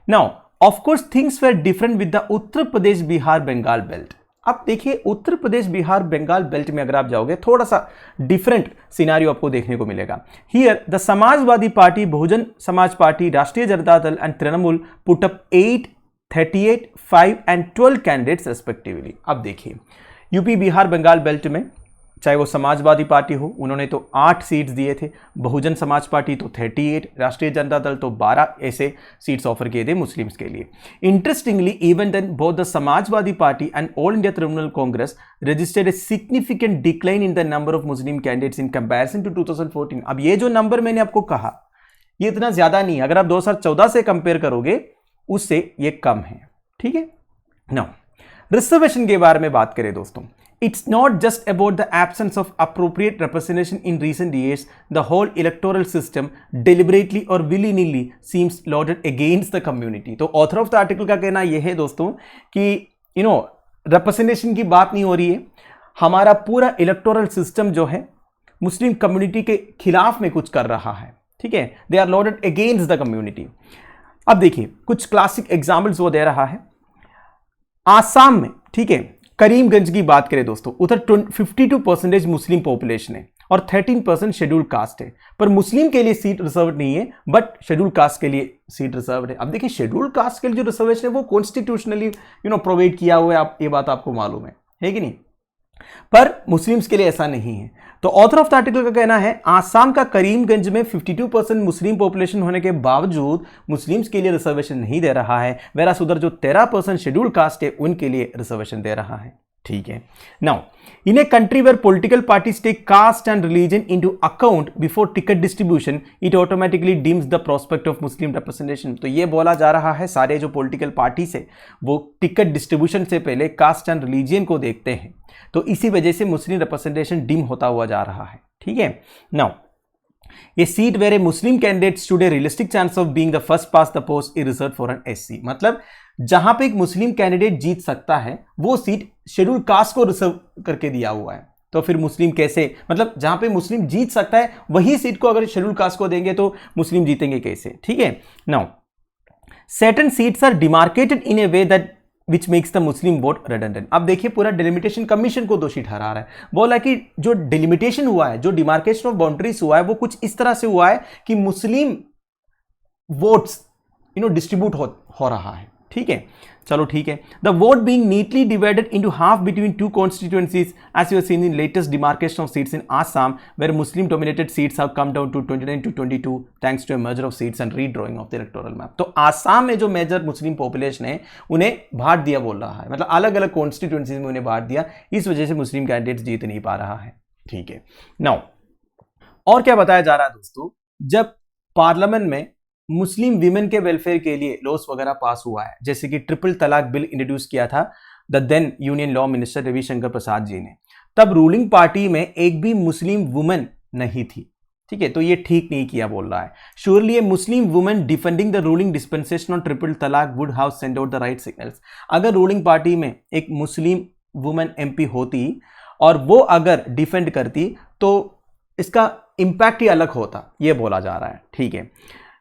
Now of course things were different with the Uttar Pradesh Bihar Bengal belt. अब देखिए, उत्तर प्रदेश बिहार बंगाल बेल्ट में अगर आप जाओगे थोड़ा सा डिफरेंट सिनारियो आपको देखने को मिलेगा। Here the Samajwadi party, Bahujan Samaj party, राष्ट्रीय Janata Dal and Trinamool put up 8, 38, 5 and 12 candidates respectively. अब देखिए, यूपी बिहार बंगाल बेल्ट में चाहे वो समाजवादी पार्टी हो, उन्होंने तो 8 सीट्स दिए थे, बहुजन समाज पार्टी तो 38, राष्ट्रीय जनता दल तो 12 ऐसे सीट्स ऑफर किए थे मुस्लिम्स के लिए। Interestingly, even then both the Samajwadi Party and All India Trinamool Congress registered a significant decline in the number of Muslim candidates in comparison to 2014। अब ये जो नंबर मैंने आपको कहा, ये इतना ज्यादा नहीं है, अगर आप 2014 से कंपेयर करोगे उससे ये कम है। ठीक है। नाउ रिजर्वेशन के बारे में बात करें दोस्तों, it's not just about the absence of appropriate representation in recent years. The whole electoral system deliberately or willy-nilly seems loaded against the community. तो ऑथर ऑफ द आर्टिकल का कहना यह है दोस्तों कि रिप्रेजेंटेशन की बात नहीं हो रही है, हमारा पूरा इलेक्टोरल सिस्टम जो है मुस्लिम कम्युनिटी के खिलाफ में कुछ कर रहा है। ठीक है, they are loaded against the community. अब देखिए, कुछ क्लासिक एग्जाम्पल्स वो दे रहा है। आसाम में, ठीक है, करीमगंज की बात करें दोस्तों, उधर 52% मुस्लिम पॉपुलेशन है और 13% शेड्यूल्ड कास्ट है, पर मुस्लिम के लिए सीट रिजर्व नहीं है, बट शेड्यूल्ड कास्ट के लिए सीट रिजर्व है। अब देखिए, शेड्यूल्ड कास्ट के लिए जो रिजर्वेशन है वो कॉन्स्टिट्यूशनली प्रोवाइड किया हुआ है, ये बात आपको मालूम है कि नहीं, पर मुस्लिम्स के लिए ऐसा नहीं है। तो ऑथर ऑफ द आर्टिकल का कहना है, आसाम का करीमगंज में 52% मुस्लिम पॉपुलेशन होने के बावजूद मुस्लिम्स के लिए रिजर्वेशन नहीं दे रहा है, वेरास उधर जो 13% शेड्यूल्ड कास्ट है उनके लिए रिजर्वेशन दे रहा है। ठीक है। Now in a country where political parties take caste and religion into account before ticket distribution, it automatically dims the prospect of Muslim representation. तो ये बोला जा रहा है, सारे जो पॉलिटिकल पार्टीज है वो टिकट डिस्ट्रीब्यूशन से पहले कास्ट एंड रिलीजन को देखते हैं, तो इसी वजह से मुस्लिम रिप्रेजेंटेशन डिम होता हुआ जा रहा है। ठीक है। Now a seat where a Muslim candidate stood a realistic chance of being the first pass the post is reserved for an SC. मतलब जहां पे एक मुस्लिम कैंडिडेट जीत सकता है वो सीट शेड्यूल्ड कास्ट को रिजर्व करके दिया हुआ है, तो फिर मुस्लिम कैसे, मतलब जहां पे मुस्लिम जीत सकता है वही सीट को अगर शेड्यूल्ड कास्ट को देंगे तो मुस्लिम जीतेंगे कैसे। ठीक है। Now certain seats are demarcated in a way that which makes the Muslim vote redundant. अब देखिए, पूरा डिलिमिटेशन कमीशन को दोषी ठहरा रहा है, बोला कि जो डिलिमिटेशन हुआ है, जो डिमार्केशन ऑफ बाउंड्रीज हुआ है, वो कुछ इस तरह से हुआ है कि मुस्लिम वोट्स डिस्ट्रीब्यूट हो रहा है। ठीक है, चलो ठीक है। The vote being neatly divided into half between two constituencies as you have seen in latest demarcation of seats in Assam where Muslim dominated seats have come down to 29 to 22 thanks to a merger of seats and redrawing of the electoral map. तो आसाम में जो मेजर मुस्लिम पॉपुलेशन है उन्हें बांट दिया बोल रहा है, मतलब अलग अलग कॉन्स्टिट्यूएंसीज में उन्हें बांट दिया, इस वजह से मुस्लिम कैंडिडेट्स जीत नहीं पा रहा है। ठीक है, नाउ और क्या बताया जा रहा है दोस्तों, जब पार्लियामेंट में मुस्लिम विमेन के वेलफेयर के लिए लॉस वगैरह पास हुआ है, जैसे कि ट्रिपल तलाक बिल इंट्रोड्यूस किया था the then union law minister Ravi Shankar Prasad ji ने, तब रूलिंग पार्टी में एक भी मुस्लिम वुमेन नहीं थी। ठीक है, तो ये ठीक नहीं किया बोल रहा है। Surely a Muslim woman defending the ruling dispensation on triple talaq would have send out the right signals. अगर रूलिंग पार्टी में एक मुस्लिम वुमेन एमपी होती और वो अगर डिफेंड करती तो इसका इंपैक्ट ही अलग होता, ये बोला जा रहा है। ठीक है,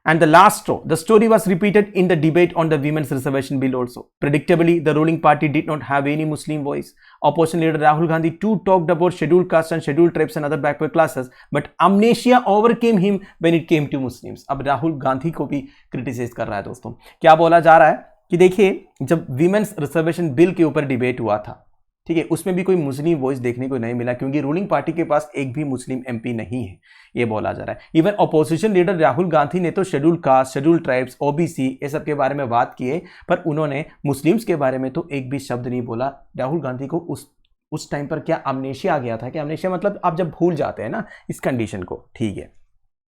and the last straw, the story was repeated in the debate on the women's reservation bill also. Predictably, the ruling party did not have any Muslim voice. Opposition leader Rahul Gandhi too talked about scheduled castes and scheduled tribes and other backward classes, but amnesia overcame him when it came to Muslims. अब राहुल गांधी को भी क्रिटिसाइज कर रहा है दोस्तों। क्या बोला जा रहा है कि देखिए, जब विमेंस रिजर्वेशन बिल के ऊपर डिबेट हुआ था, ठीक है, उसमें भी कोई मुस्लिम वॉइस देखने को नहीं मिला, क्योंकि रूलिंग पार्टी के पास एक भी मुस्लिम एमपी नहीं है, ये बोला जा रहा है। Even opposition leader Rahul Gandhi ने तो schedule caste, schedule tribes, OBC ये सब के बारे में बात की है, पर उन्होंने मुस्लिम्स के बारे में तो एक भी शब्द नहीं बोला। राहुल गांधी को उस टाइम पर क्या अमनेशिया आ गया था? क्या अमनेशिया मतलब आप जब भूल जाते हैं ना इस कंडीशन को। ठीक है,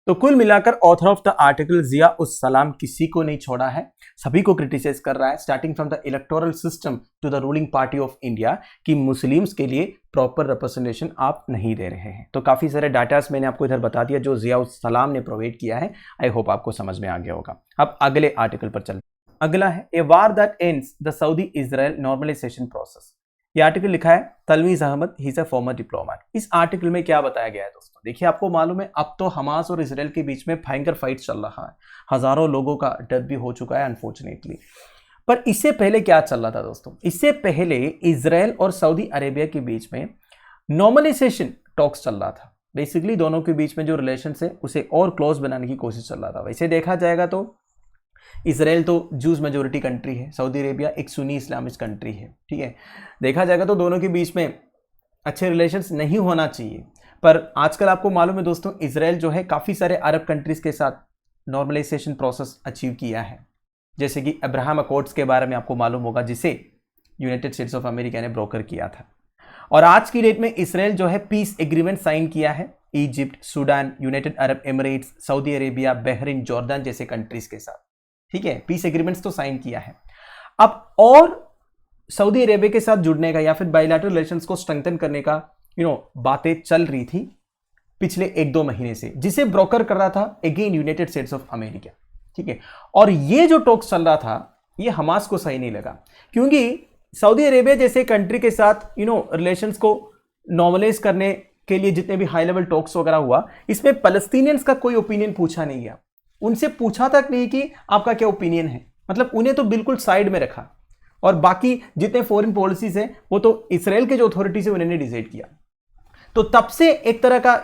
तो कुल मिलाकर ऑथर ऑफ द आर्टिकल जिया उस सलाम किसी को नहीं छोड़ा है, सभी को क्रिटिसाइज कर रहा है, starting from the electoral system to the ruling party of India, कि मुस्लिम्स के लिए प्रॉपर रिप्रेजेंटेशन आप नहीं दे रहे हैं। तो काफी सारे डाटास मैंने आपको इधर बता दिया जो जिया उस सलाम ने प्रोवाइड किया है। आई होप आपको समझ में आ गया होगा। अब अगले आर्टिकल पर चलते, अगला है a war that ends the Saudi Israel normalisation process. ये आर्टिकल लिखा है Talmiz Ahmed, he is a former diplomat. इस आर्टिकल में क्या बताया गया है दोस्तों, देखिए आपको मालूम है अब तो हमास और इसराइल के बीच में भयंकर फाइट चल रहा है, हजारों लोगों का डेथ भी हो चुका है अनफॉर्चुनेटली। पर इससे पहले क्या चल रहा था दोस्तों, इससे पहले इसराइल और सऊदी अरेबिया के बीच में नॉर्मलाइजेशन टॉक्स चल रहा था। बेसिकली दोनों के बीच में जो रिलेशन है उसे और क्लोज बनाने की कोशिश चल रहा था। वैसे देखा जाएगा तो इसराइल तो जूस मेजोरिटी कंट्री है, सऊदी अरेबिया एक सुन्नी इस्लामिस्ट कंट्री है। ठीक है, देखा जाएगा तो दोनों के बीच में अच्छे रिलेशंस नहीं होना चाहिए, पर आजकल आपको मालूम है दोस्तों इसराइल जो है काफ़ी सारे अरब कंट्रीज़ के साथ नॉर्मलाइजेशन प्रोसेस अचीव किया है, जैसे कि अब्राहम अकॉर्ड्स के बारे में आपको मालूम होगा, जिसे यूनाइटेड स्टेट्स ऑफ अमेरिका ने ब्रोकर किया था। और आज की डेट में इसराइल जो है पीस एग्रीमेंट साइन किया है Egypt, Sudan, United Arab Emirates, Saudi Arabia, Bahrain, Jordan जैसे कंट्रीज के साथ। ठीक है, पीस एग्रीमेंट्स तो साइन किया है। अब और सऊदी अरेबिया के साथ जुड़ने का या फिर बायलैटरल रिलेशंस को स्ट्रेंथन करने का बातें चल रही थी पिछले 1-2 महीने से, जिसे ब्रोकर कर रहा था again United states of America. ठीक है, और ये जो टॉक्स चल रहा था ये हमास को सही नहीं लगा, क्योंकि सऊदी अरेबिया जैसे कंट्री के साथ रिलेशंस को नॉर्मलाइज करने के लिए जितने भी हाई लेवल टॉक्स वगैरह हुआ, इसमें पैलेस्टीनियंस का कोई ओपिनियन पूछा नहीं गया, उनसे पूछा तक नहीं कि आपका क्या ओपिनियन है। मतलब उन्हें तो बिल्कुल साइड में रखा, और बाकी जितने फॉरेन पॉलिसीज हैं वो तो इसराइल के जो अथॉरिटीज है उन्होंने डिसाइड किया। तो तब से एक तरह का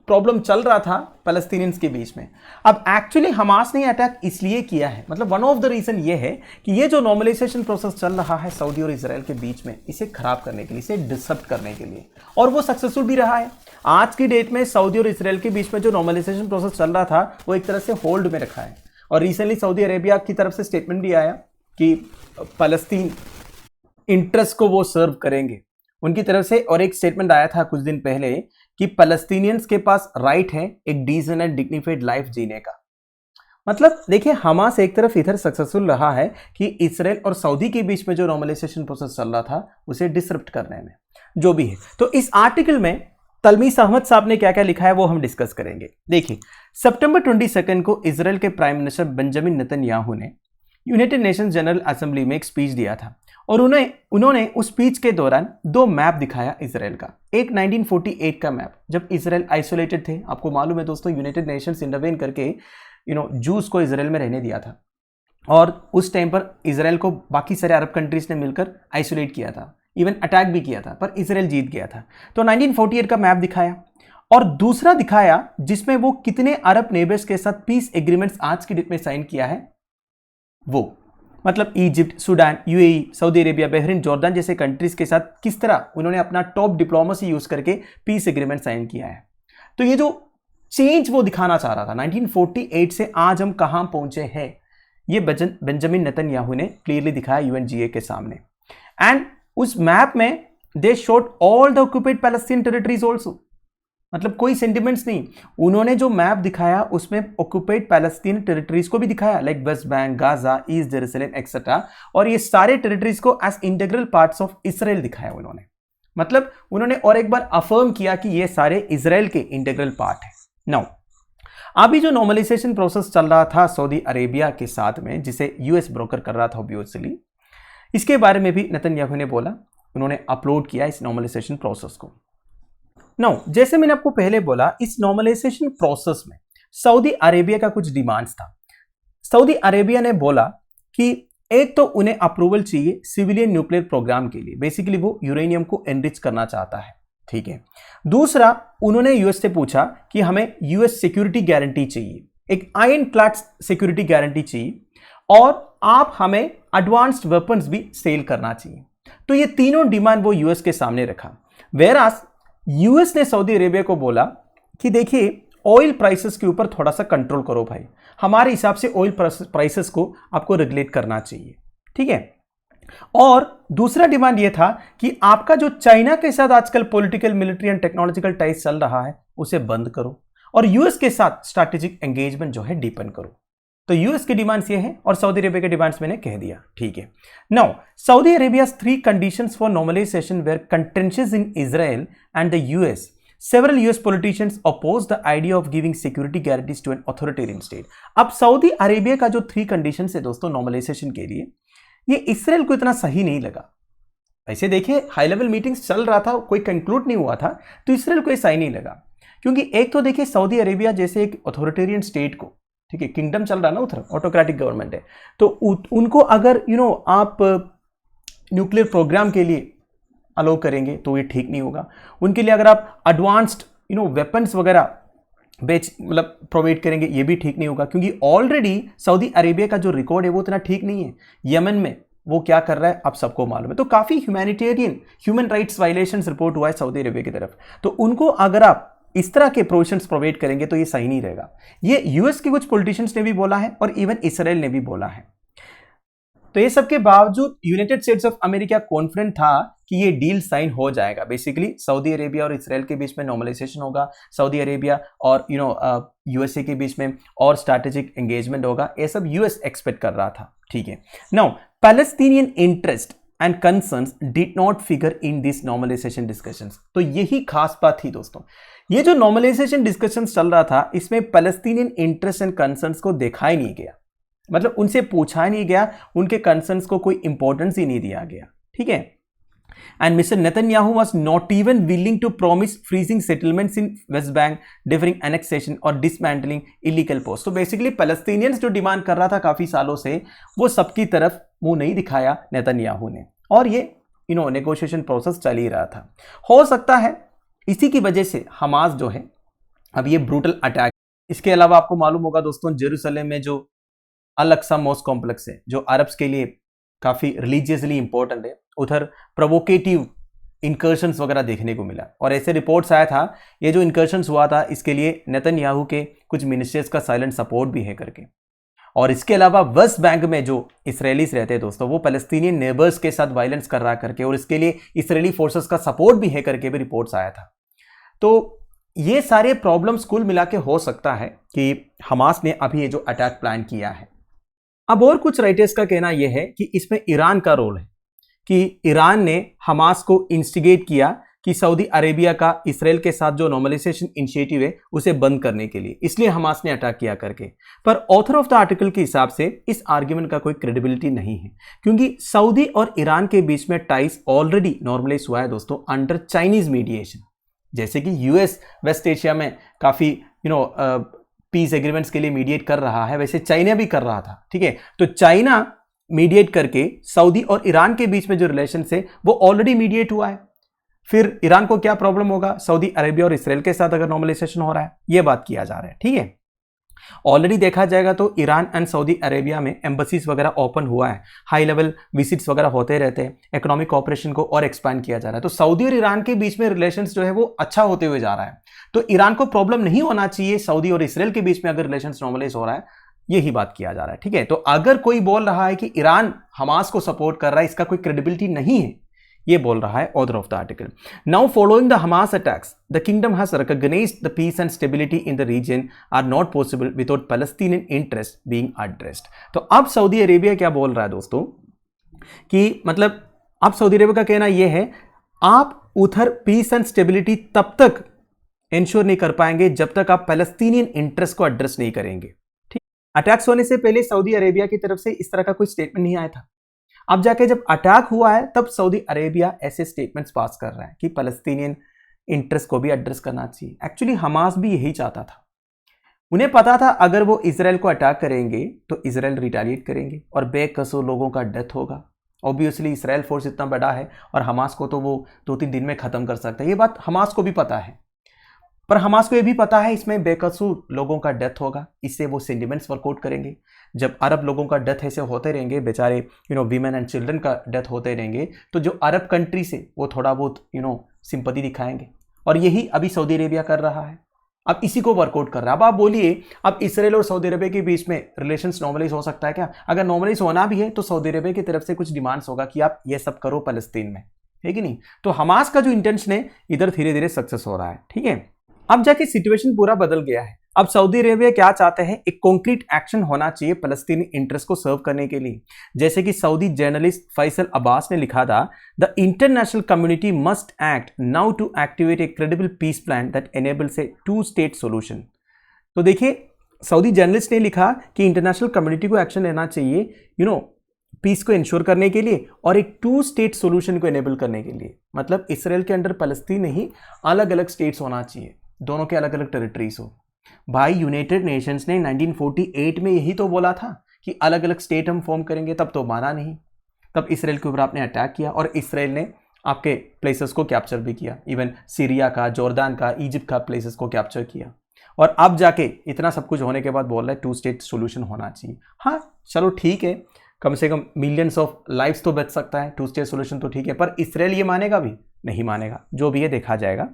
प्रॉब्लम चल रहा था पैलेस्टीनियंस के बीच में। अब एक्चुअली हमास ने अटैक इसलिए किया है, मतलब वन ऑफ द रीजन ये है कि ये जो नॉर्मलाइजेशन प्रोसेस चल रहा है सऊदी और इसराइल के बीच में, इसे खराब करने के लिए, इसे डिसरप्ट करने के लिए, और वो सक्सेसफुल भी रहा है। आज की डेट में सऊदी और इसराइल के बीच में जो नॉर्मलाइजेशन प्रोसेस चल रहा था वो एक तरह से होल्ड में रखा है। और रिसेंटली सऊदी अरेबिया की तरफ से स्टेटमेंट भी आया कि फलस्तीन इंटरेस्ट को वो सर्व करेंगे उनकी तरफ से। और एक स्टेटमेंट आया था कुछ दिन पहले कि पैलेस्टीनियंस के पास राइट है एक डिसेंट एंड डिग्निफाइड लाइफ जीने का। मतलब देखिए हमास एक तरफ इधर सक्सेसफुल रहा है कि इसराइल और सऊदी के बीच में जो नॉर्मलाइजेशन प्रोसेस चल रहा था उसे डिसरप्ट करने में, जो भी है। तो इस आर्टिकल में तलमीस अहमद साहब ने क्या क्या लिखा है वो हम डिस्कस करेंगे। देखिए, सितंबर 22 को इसराइल के प्राइम मिनिस्टर बेंजामिन नेतन्याहू ने यूनाइटेड नेशंस जनरल असेंबली में एक स्पीच दिया था, और उन्होंने उस स्पीच के दौरान 2 मैप दिखाया इसराइल का। एक 1948 का मैप, जब इसराइल आइसोलेटेड थे। आपको मालूम है दोस्तों यूनाइटेड नेशंस इंटरवेन करके जूस को इसराइल में रहने दिया था, और उस टाइम पर इसराइल को बाकी सारे अरब कंट्रीज ने मिलकर आइसोलेट किया था, इवन अटैक भी किया था, पर इसराइल जीत गया था। तो 1948 का मैप दिखाया, और दूसरा दिखाया जिसमें वो कितने अरब नेबर्स के साथ पीस एग्रीमेंट्स आज की डेट में साइन किया है वो। मतलब Egypt, Sudan, UAE, Saudi Arabia, Bahrain, Jordan जैसे कंट्रीज के साथ किस तरह उन्होंने अपना टॉप डिप्लोमेसी यूज करके पीस एग्रीमेंट साइन किया है। तो ये जो चेंज वो दिखाना चाह रहा था 1948 से आज हम कहां पहुंचे हैं, ये बेंजामिन नेतन्याहू ने क्लियरली दिखाया यूएनजीए के सामने। एंड उस मैप में they showed all the occupied Palestine territories also, मतलब कोई सेंटिमेंट्स नहीं, उन्होंने जो मैप दिखाया उसमें ऑक्यूपाइड पैलेस्टीन टेरिटरीज को भी दिखाया, like West Bank, Gaza, East Jerusalem etcetera, और ये सारे टेरिटरीज को as integral parts of Israel दिखाया उन्होंने। मतलब उन्होंने और एक बार अफर्म किया कि ये सारे इसराइल के इंटीग्रल पार्ट है। नाउ अभी जो नॉर्मलाइजेशन प्रोसेस चल रहा था सऊदी अरेबिया के साथ में, जिसे यूएस ब्रोकर कर रहा था ऑब्वियसली, इसके बारे में भी नेतन्याहू ने बोला, उन्होंने अपलोड किया इस नॉर्मलाइजेशन प्रोसेस को। नाउ जैसे मैंने आपको पहले बोला, इस नॉर्मलाइजेशन प्रोसेस में सऊदी अरेबिया का कुछ डिमांड्स था। सऊदी अरेबिया ने बोला कि एक तो उन्हें अप्रूवल चाहिए सिविलियन न्यूक्लियर प्रोग्राम के लिए, बेसिकली वो यूरेनियम को एनरिच करना चाहता है, ठीक है। दूसरा, उन्होंने यूएस से पूछा कि हमें यूएस सिक्योरिटी गारंटी चाहिए, एक आयरन क्लैड सिक्योरिटी गारंटी चाहिए, और आप हमें एडवांस्ड वेपन्स भी सेल करना चाहिए। तो ये तीनों डिमांड वो यूएस के सामने रखा। वेरास यूएस ने सऊदी अरेबिया को बोला कि देखिए ऑयल प्राइसेस के ऊपर थोड़ा सा कंट्रोल करो भाई, हमारे हिसाब से ऑयल प्राइसेस को आपको रेगुलेट करना चाहिए, ठीक है। और दूसरा डिमांड यह था कि आपका जो चाइना के साथ आजकल political, military and technological ties चल रहा है उसे बंद करो, और यूएस के साथ स्ट्रैटेजिक एंगेजमेंट जो है डीपन करो। तो यूएस के डिमांड्स ये हैं और सऊदी अरेबिया के डिमांड्स मैंने कह दिया, ठीक है। Now Saudi Arabia's 3 conditions for normalization were contentious in Israel and the US. Several US politicians opposed the idea of giving security guarantees to an authoritarian state. अब सऊदी अरेबिया का जो 3 conditions है दोस्तों नॉर्मलाइजेशन के लिए, ये इसराइल को इतना सही नहीं लगा। ऐसे देखिए हाई लेवल मीटिंग्स चल रहा था, कोई कंक्लूड नहीं हुआ था, तो इसराइल को ये सही नहीं लगा। क्योंकि एक तो देखिए सऊदी अरेबिया जैसे एक अथॉरिटेरियन स्टेट को, ठीक है, किंगडम चल रहा ना, उधर ऑटोक्रेटिक गवर्नमेंट है, तो उनको अगर आप न्यूक्लियर प्रोग्राम के लिए अलाउ करेंगे तो ये ठीक नहीं होगा। उनके लिए अगर आप एडवांस्ड वेपन्स वगैरह मतलब प्रोवाइड करेंगे ये भी ठीक नहीं होगा, क्योंकि ऑलरेडी सऊदी अरेबिया का जो रिकॉर्ड है वो इतना ठीक नहीं है। यमन में वो क्या कर रहा है आप सबको मालूम है। तो काफी ह्यूमन राइट्स वायलेशंस रिपोर्ट हुआ है सऊदी अरेबिया की तरफ। तो उनको अगर आप इस तरह के प्रोविजंस प्रोवाइड करेंगे तो ये सही नहीं रहेगा। ये यूएस के कुछ पॉलिटिशियंस ने भी बोला है और इवन इसराइल ने भी बोला है। तो ये सब के बावजूद United states of America confident था कि ये डील साइन हो जाएगा। बेसिकली सऊदी अरेबिया और इसराइल के बीच में नॉर्मलाइजेशन होगा, सऊदी अरेबिया और यूएसए के बीच में और स्ट्रैटेजिक एंगेजमेंट होगा, ये सब यूएस एक्सपेक्ट कर रहा था, ठीक है। Now Palestinian interest and concerns did not figure in this normalisation discussions. तो यही खास बात थी दोस्तों, ये जो नॉर्मलाइजेशन डिस्कशंस चल रहा था इसमें पैलेस्टीनियन इंटरेस्ट एंड कंसर्न्स को देखा ही नहीं गया, मतलब उनसे पूछा ही नहीं गया, उनके कंसर्न्स को कोई इंपॉर्टेंस ही नहीं दिया गया, ठीक है। And Mister Netanyahu was not even willing to promise freezing settlements in West Bank, differing annexation और डिसमैंटलिंग इलीगल पोस्ट। तो बेसिकली पैलेस्टीनियंस जो डिमांड कर रहा था काफी सालों से, वो सबकी तरफ मुंह नहीं दिखाया नेतन्याहू ने, और ये नेगोशिएशन प्रोसेस चल ही रहा था। हो सकता है इसी की वजह से हमास जो है अब ये ब्रूटल अटैक। इसके अलावा आपको मालूम होगा दोस्तों, जेरूसलम में जो अल अक्सा मॉस्क कॉम्प्लेक्स है जो अरब्स के लिए काफी रिलीजियसली इंपॉर्टेंट है, उधर प्रोवोकेटिव इंकर्शंस वगैरह देखने को मिला, और ऐसे रिपोर्ट्स आया था ये जो इंकर्शंस हुआ था इसके लिए नेतन्याहू के कुछ मिनिस्टर्स का साइलेंट सपोर्ट भी है करके। और इसके अलावा वेस्ट बैंक में जो इसराइलीज रहते हैं दोस्तों, वो पैलेस्टीनियन नेबर्स के साथ वायलेंस कर रहा करके, और इसके लिए इसराइली फोर्सेस का सपोर्ट भी है करके भी रिपोर्ट्स आया था। तो ये सारे प्रॉब्लम्स कुल मिला के हो सकता है कि हमास ने अभी ये जो अटैक प्लान किया है। अब और कुछ राइटर्स का कहना यह है कि इसमें ईरान का रोल है, कि ईरान ने हमास को इंस्टिगेट किया कि सऊदी अरेबिया का इसराइल के साथ जो नॉर्मलाइजेशन इनिशिएटिव है उसे बंद करने के लिए, इसलिए हमास ने अटैक किया करके। पर ऑथर ऑफ द आर्टिकल के हिसाब से इस आर्ग्यूमेंट का कोई क्रेडिबिलिटी नहीं है, क्योंकि सऊदी और ईरान के बीच में टाइज ऑलरेडी नॉर्मलाइज हुआ है दोस्तों अंडर चाइनीज मीडिएशन। जैसे कि यूएस वेस्ट एशिया में काफी पीस एग्रीमेंट्स के लिए मीडिएट कर रहा है, वैसे चाइना भी कर रहा था, ठीक है। तो चाइना मीडिएट करके सऊदी और ईरान के बीच में जो रिलेशन है वो ऑलरेडी मीडिएट हुआ है। फिर ईरान को क्या प्रॉब्लम होगा सऊदी अरेबिया और इसराइल के साथ अगर नॉर्मलाइजेशन हो रहा है, ये बात किया जा रहा है, ठीक है। ऑलरेडी देखा जाएगा तो ईरान एंड सऊदी अरेबिया में एम्बसीज वगैरह ओपन हुआ है, हाई लेवल विजिट्स वगैरह होते रहते हैं, इकोनॉमिक कोऑपरेशन को और एक्सपैंड किया जा रहा है। तो सऊदी और ईरान के बीच में रिलेशंस जो है वो अच्छा होते हुए जा रहा है। तो ईरान को प्रॉब्लम नहीं होना चाहिए सऊदी और इसराइल के बीच में अगर रिलेशंस नॉर्मलाइज हो रहा है, यही बात किया जा रहा है। ठीक है, तो अगर कोई बोल रहा है कि ईरान हमास को सपोर्ट कर रहा है, इसका कोई क्रेडिबिलिटी नहीं है, ये बोल रहा है author of the article. Now following the Hamas attacks the kingdom has recognised the peace and stability in the region are not possible without Palestinian interest being addressed. तो अब सऊदी अरेबिया क्या बोल रहा है दोस्तों कि मतलब अब सऊदी अरेबिया का कहना यह है आप उधर पीस एंड स्टेबिलिटी तब तक इंश्योर नहीं कर पाएंगे जब तक आप पैलेस्टीनियन इंटरेस्ट को एड्रेस नहीं करेंगे। ठीक, अटैक्स होने से पहले सऊदी अरेबिया की तरफ से इस तरह का कोई स्टेटमेंट नहीं आया था। अब जाके जब अटैक हुआ है तब सऊदी अरेबिया ऐसे स्टेटमेंट्स पास कर रहा है कि पैलेस्टीनियन इंटरेस्ट को भी एड्रेस करना चाहिए। एक्चुअली हमास भी यही चाहता था, उन्हें पता था अगर वो इजराइल को अटैक करेंगे तो इजराइल रिटेलिएट करेंगे और बेकसूर लोगों का डेथ होगा। ऑब्वियसली इसराइल फोर्स इतना बड़ा है और हमास को तो वो 2-3 दिन में खत्म कर सकता है, ये बात हमास को भी पता है। पर हमास को ये भी पता है इसमें बेकसूर लोगों का डेथ होगा, इससे वो सेंटिमेंट्स वर्कआउट करेंगे। जब अरब लोगों का डेथ ऐसे होते रहेंगे, बेचारे वीमेन एंड चिल्ड्रन का डेथ होते रहेंगे, तो जो अरब कंट्री से वो थोड़ा बहुत सिंपैथी दिखाएंगे। और यही अभी सऊदी अरेबिया कर रहा है, अब इसी को वर्कआउट कर रहा है। अब आप बोलिए, अब इसराइल और सऊदी अरेबिया के बीच में रिलेशंस नॉर्मलाइज हो सकता है क्या? अगर नॉर्मलाइज होना भी है तो सऊदी अरेबिया की तरफ से कुछ डिमांड्स होगा कि आप ये सब करो फलस्तीन में, है कि नहीं? तो हमास का जो इंटेंशन है इधर धीरे धीरे सक्सेस हो रहा है। ठीक है, अब जाके सिचुएशन पूरा बदल गया है। अब सऊदी अरेबिया क्या चाहते हैं, एक कॉन्क्रीट एक्शन होना चाहिए फलस्तीनी इंटरेस्ट को सर्व करने के लिए। जैसे कि सऊदी जर्नलिस्ट फैसल अब्बास ने लिखा था, the international community must act now to activate a credible peace plan that enables a two state solution. तो देखिए, सऊदी जर्नलिस्ट ने लिखा कि इंटरनेशनल कम्युनिटी को एक्शन लेना चाहिए पीस को इंश्योर करने के लिए और एक 2-स्टेट सोल्यूशन को एनेबल करने के लिए। मतलब इसराइल के अंडर फलस्तीन नहीं, अलग अलग स्टेट्स होना चाहिए, दोनों के अलग अलग टेरिटरीज हो। भाई यूनाइटेड नेशंस ने 1948 में यही तो बोला था कि अलग अलग स्टेट हम फॉर्म करेंगे, तब तो माना नहीं। तब इसराइल के ऊपर आपने अटैक किया और इसराइल ने आपके प्लेसेस को कैप्चर भी किया, इवन सीरिया का, जॉर्डान का, इजिप्ट का प्लेसेस को कैप्चर किया। और अब जाके इतना सब कुछ होने के बाद बोल रहा है 2-स्टेट सोल्यूशन होना चाहिए। हाँ चलो ठीक है, कम से कम मिलियंस ऑफ लाइव्स तो बच सकता है, 2-स्टेट सोल्यूशन तो ठीक है, पर इसराइल ये मानेगा भी नहीं मानेगा, जो भी है देखा जाएगा।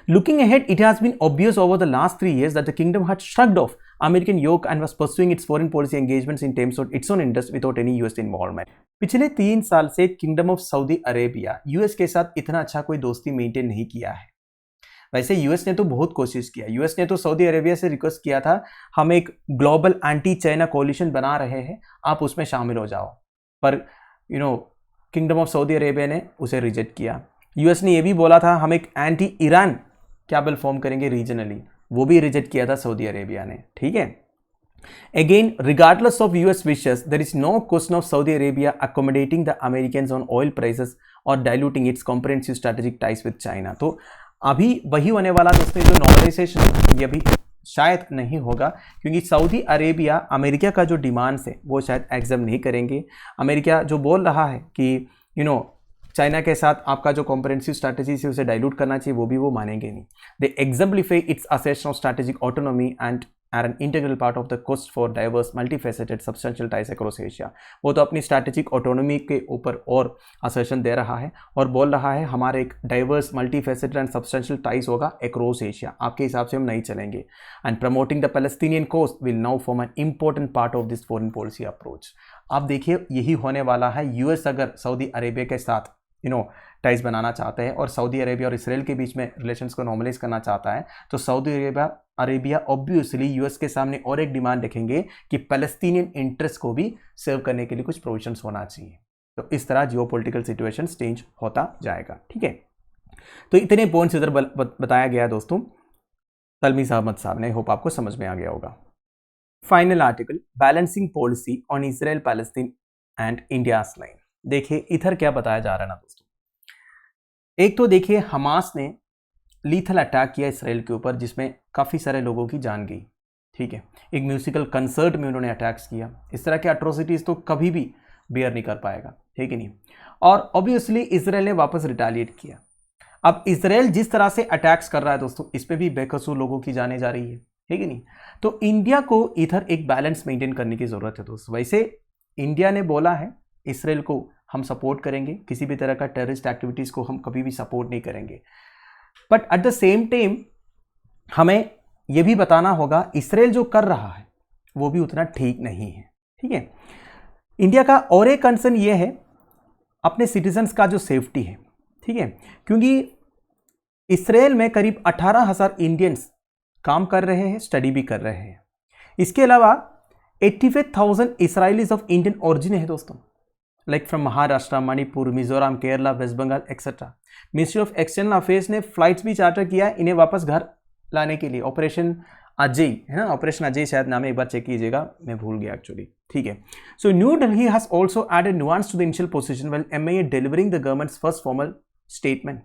Looking ahead, it has been obvious over the last 3 years that the kingdom had shrugged off American yoke and was pursuing its foreign policy engagements in terms of its own interest without any US involvement. पिछले 3 साल से kingdom of Saudi Arabia US के साथ इतना अच्छा कोई दोस्ती मेंटेन नहीं किया है। वैसे यूएस ने तो बहुत कोशिश किया, यूएस ने तो सऊदी अरेबिया से रिक्वेस्ट किया था, हम एक ग्लोबल एंटी चाइना कोलिशन बना रहे हैं, आप उसमें शामिल हो जाओ। पर किंगडम ऑफ सऊदी अरेबिया ने उसे रिजेक्ट किया। यूएस ने यह भी बोला था हम एक एंटी ईरान कैबल फॉर्म करेंगे रीजनली, वो भी रिजेक्ट किया था सऊदी अरेबिया ने। ठीक है, again regardless of US wishes there is no question of Saudi Arabia accommodating the Americans on oil prices और diluting its comprehensive strategic ties with China. तो अभी वही होने वाला दोस्तों, जो नॉर्मलाइजेशन ये भी शायद नहीं होगा, क्योंकि सऊदी अरेबिया अमेरिका का जो डिमांड्स है वो शायद एग्जाम नहीं करेंगे। अमेरिका जो बोल रहा है कि चाइना के साथ आपका जो कॉम्प्रिहेंसिव स्ट्रैटेजी से उसे डाइल्यूट करना चाहिए, वो भी वो मानेंगे नहीं। They exemplify its assertion of strategic autonomy and are an integral part of the quest for diverse multifaceted substantial ties across Asia. वो तो अपनी स्ट्रैटेजिक ऑटोनॉमी के ऊपर और असर्शन दे रहा है और बोल रहा है हमारे एक diverse multifaceted and substantial ties होगा अक्रॉस एशिया, आपके हिसाब से हम नहीं चलेंगे। And promoting the Palestinian cause will now form an important part of this foreign policy approach. आप देखिए यही होने वाला है। यूएस अगर सऊदी अरेबिया के साथ टाइज बनाना चाहते हैं और सऊदी अरेबिया और इसराइल के बीच में रिलेशंस को नॉर्मलाइज करना चाहता है, तो सऊदी अरेबिया ऑब्वियसली यूएस के सामने और एक डिमांड रखेंगे कि पैलेस्टीनियन इंटरेस्ट को भी सर्व करने के लिए कुछ प्रोविजंस होना चाहिए। तो इस तरह जियोपॉलिटिकल सिचुएशन चेंज होता जाएगा। ठीक है, तो इतने पॉइंट्स इधर बताया गया दोस्तों तलमी अहमद साहब ने, होप आपको समझ में आ गया होगा। Final article, balancing policy on Israel Palestine and India's line. देखिए इधर क्या बताया जा रहा है ना दोस्तों, एक तो देखिए हमास ने लीथल अटैक किया इसराइल के ऊपर जिसमें काफ़ी सारे लोगों की जान गई। ठीक है, एक म्यूजिकल कंसर्ट में उन्होंने अटैक्स किया। इस तरह के अट्रोसिटीज़ तो कभी भी बेयर नहीं कर पाएगा, ठीक है नहीं। और ऑब्वियसली इसराइल ने वापस रिटेलिएट किया। अब इसराइल जिस तरह से अटैक्स कर रहा है दोस्तों, इस पर भी बेकसूर लोगों की जाने जा रही है। है कि नहीं। तो इंडिया को इधर एक बैलेंस मेंटेन करने की ज़रूरत है दोस्तों। वैसे इंडिया ने बोला है इसराइल को हम सपोर्ट करेंगे, किसी भी तरह का टेररिस्ट एक्टिविटीज़ को हम कभी भी सपोर्ट नहीं करेंगे, but at the same time हमें यह भी बताना होगा इसराइल जो कर रहा है वो भी उतना ठीक नहीं है, ठीक है। इंडिया का और एक कंसर्न ये है अपने सिटीजन्स का जो सेफ्टी है, ठीक है, क्योंकि इसराइल में करीब 18,000 इंडियंस काम कर रहे हैं, स्टडी भी कर रहे हैं। इसके अलावा 85,000 इसराइलीज ऑफ इंडियन ओरिजिन है दोस्तों, like from Maharashtra, Manipur, Mizoram, Kerala, West Bengal etcetera. Ministry of external affairs ने फ्लाइट्स भी चार्टर किया है इन्हें वापस घर लाने के लिए। ऑपरेशन अजय है ना, ऑपरेशन अजय शायद नाम है, एक बार चेक कीजिएगा, मैं भूल गया एक्चुअली, ठीक है। So New Delhi has also added nuance to the initial position while MEA delivering the government's first formal statement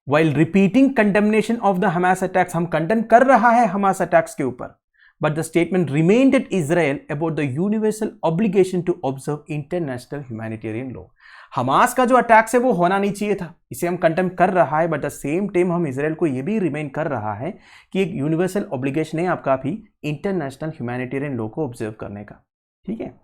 while repeating condemnation of the Hamas attacks. हम कंडेम कर रहा है हमास अटैक्स के ऊपर, but the statement remained at Israel about the universal obligation to observe international humanitarian law. Hamas का जो अटैक्स है वो होना नहीं चाहिए था, इसे हम कंडेम कर रहा है, बट द सेम टाइम हम इजराइल को ये भी रिमेन कर रहा है कि एक यूनिवर्सल ऑब्लिगेशन है आपका भी इंटरनेशनल ह्यूमैनिटेरियन लॉ को ऑब्जर्व करने का, ठीक है।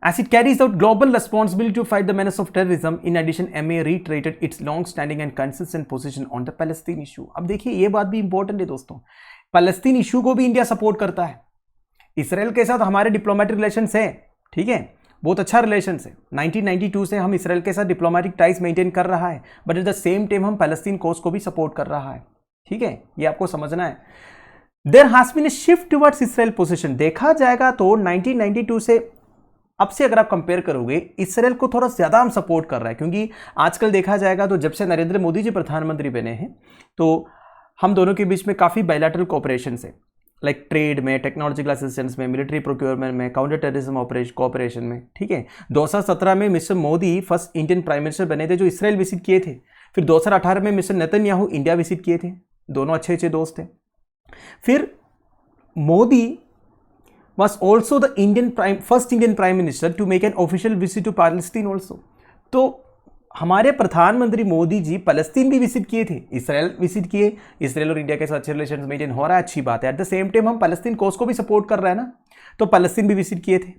As it carries out global responsibility to fight the menace of terrorism, in addition, MA reiterated its long-standing and consistent position on the Palestine issue. अब देखिए ये बात भी इंपॉर्टेंट है दोस्तों, पैलेस्तीन इशू को भी इंडिया सपोर्ट करता है। इसराइल के साथ हमारे डिप्लोमेटिक रिलेशंस है, ठीक है, बहुत अच्छा रिलेशंस है। 1992 से हम इसराइल के साथ डिप्लोमेटिक टाइज मेंटेन कर रहा है, but at the same time हम पैलेस्तीन कोज को भी सपोर्ट कर रहा है, ठीक है, ये आपको समझना है। There has been a shift towards Israel position. देखा जाएगा तो 1992 से अब से अगर आप कंपेयर करोगे, इसराइल को थोड़ा ज़्यादा हम सपोर्ट कर रहा है, क्योंकि आजकल देखा जाएगा तो जब से नरेंद्र मोदी जी प्रधानमंत्री बने हैं तो हम दोनों के बीच में काफ़ी बायलैटरल कोऑपरेशन है, लाइक ट्रेड में, टेक्नोलॉजिकल असिस्टेंस में, मिलिट्री प्रोक्योरमेंट में, काउंटर टेररिज्म कोऑपरेशन में, ठीक है। 2017 में mister Modi first Indian prime minister बने थे जो इसराइल विजिट किए थे। फिर 2018 में मिस्टर नेतन्याहू इंडिया विजिट किए थे, दोनों अच्छे दोस्त थे। फिर Modi was also the first Indian Prime Minister to make an official visit to Palestine also। तो हमारे प्रधानमंत्री मोदी जी पैलेस्तीन भी विजिट किए थे, इसराइल विजिट किए, इसराइल और इंडिया के साथ अच्छे रिलेशन मेंटेन हो रहा है, अच्छी बात है। एट द सेम टाइम हम पैलेस्तीन कोज को भी सपोर्ट कर रहे हैं ना, तो पैलेस्तीन भी विजिट किए थे।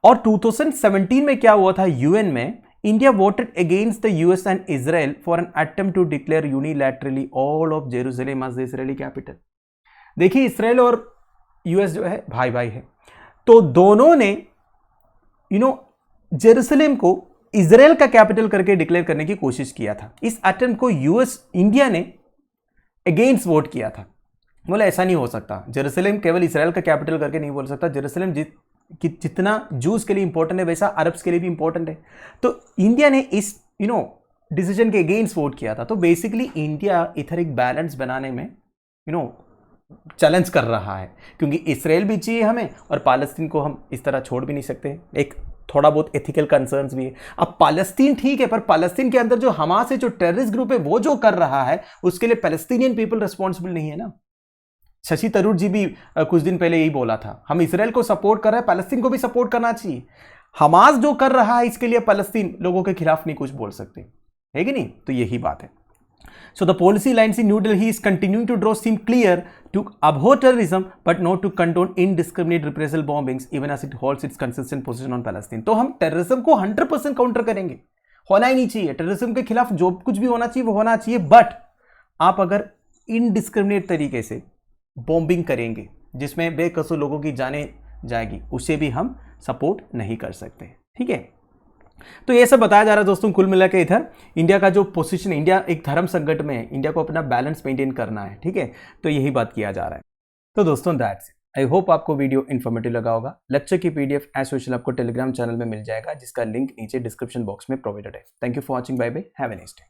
और 2017 में क्या हुआ था, यूएन में India voted against the US and Israel for an attempt to declare unilaterally all of Jerusalem as the Israeli capital. देखिए इसराइल और यूएस जो है भाई भाई है, तो दोनों ने जेरूसलम को इजराइल का कैपिटल करके डिक्लेयर करने की कोशिश किया था। इस अटेम्प्ट को यूएस इंडिया ने अगेंस्ट वोट किया था, बोले ऐसा नहीं हो सकता, जेरूसलम केवल इजराइल का कैपिटल करके नहीं बोल सकता, जेरूसलम जितना जूस के लिए इंपॉर्टेंट है वैसा अरब्स के लिए भी इंपॉर्टेंट है। तो इंडिया ने इस डिसीजन के अगेंस्ट वोट किया था। तो बेसिकली इंडिया इधर एक बैलेंस बनाने में चैलेंज कर रहा है, क्योंकि इसराइल भी चाहिए हमें और पालस्तीन को हम इस तरह छोड़ भी नहीं सकते, एक थोड़ा बहुत एथिकल कंसर्न्स भी है। अब पालस्तीन ठीक है, पर पालस्तीन के अंदर जो हमास है, जो टेररिस्ट ग्रुप है, वो जो कर रहा है उसके लिए पैलेस्टीनियन पीपल रिस्पॉन्सिबल नहीं है ना। शशि थरूर जी भी कुछ दिन पहले यही बोला था, हम इसराइल को सपोर्ट कर रहे हैं, पैलेस्तीन को भी सपोर्ट करना चाहिए। हमास जो कर रहा है इसके लिए पैलेस्तीन लोगों के खिलाफ नहीं कुछ बोल सकते, है कि नहीं। तो यही बात है। So the policy lines in New Delhi is continuing to draw seem clear to abhor terrorism but not to condone indiscriminate reprisal bombings even as it holds its consistent position on Palestine। तो हम टेररिज्म को 100% काउंटर करेंगे, होना ही नहीं चाहिए, टेररिज्म के खिलाफ जो कुछ भी होना चाहिए वो होना चाहिए, बट आप अगर इनडिस्क्रिमिनेट तरीके से बॉम्बिंग करेंगे जिसमें बेकसूर लोगों की जाने जाएगी, उसे भी हम सपोर्ट नहीं कर सकते, ठीक है। तो ये सब बताया जा रहा है दोस्तों। कुल मिला के इधर इंडिया का जो पोजीशन है, इंडिया एक धर्म संकट में है, इंडिया को अपना बैलेंस मेंटेन करना है, ठीक है। तो यही बात किया जा रहा है। तो दोस्तों दैट्स इट। आई होप आपको वीडियो इन्फॉर्मेटिव लगा होगा। लेक्चर की पीडीएफ एज यूजुअल आपको टेलीग्राम चैनल में मिल जाएगा, जिसका लिंक नीचे डिस्क्रिप्शन बॉक्स में प्रोवाइडेड है। Thank you for watching, bye bye, have a nice day.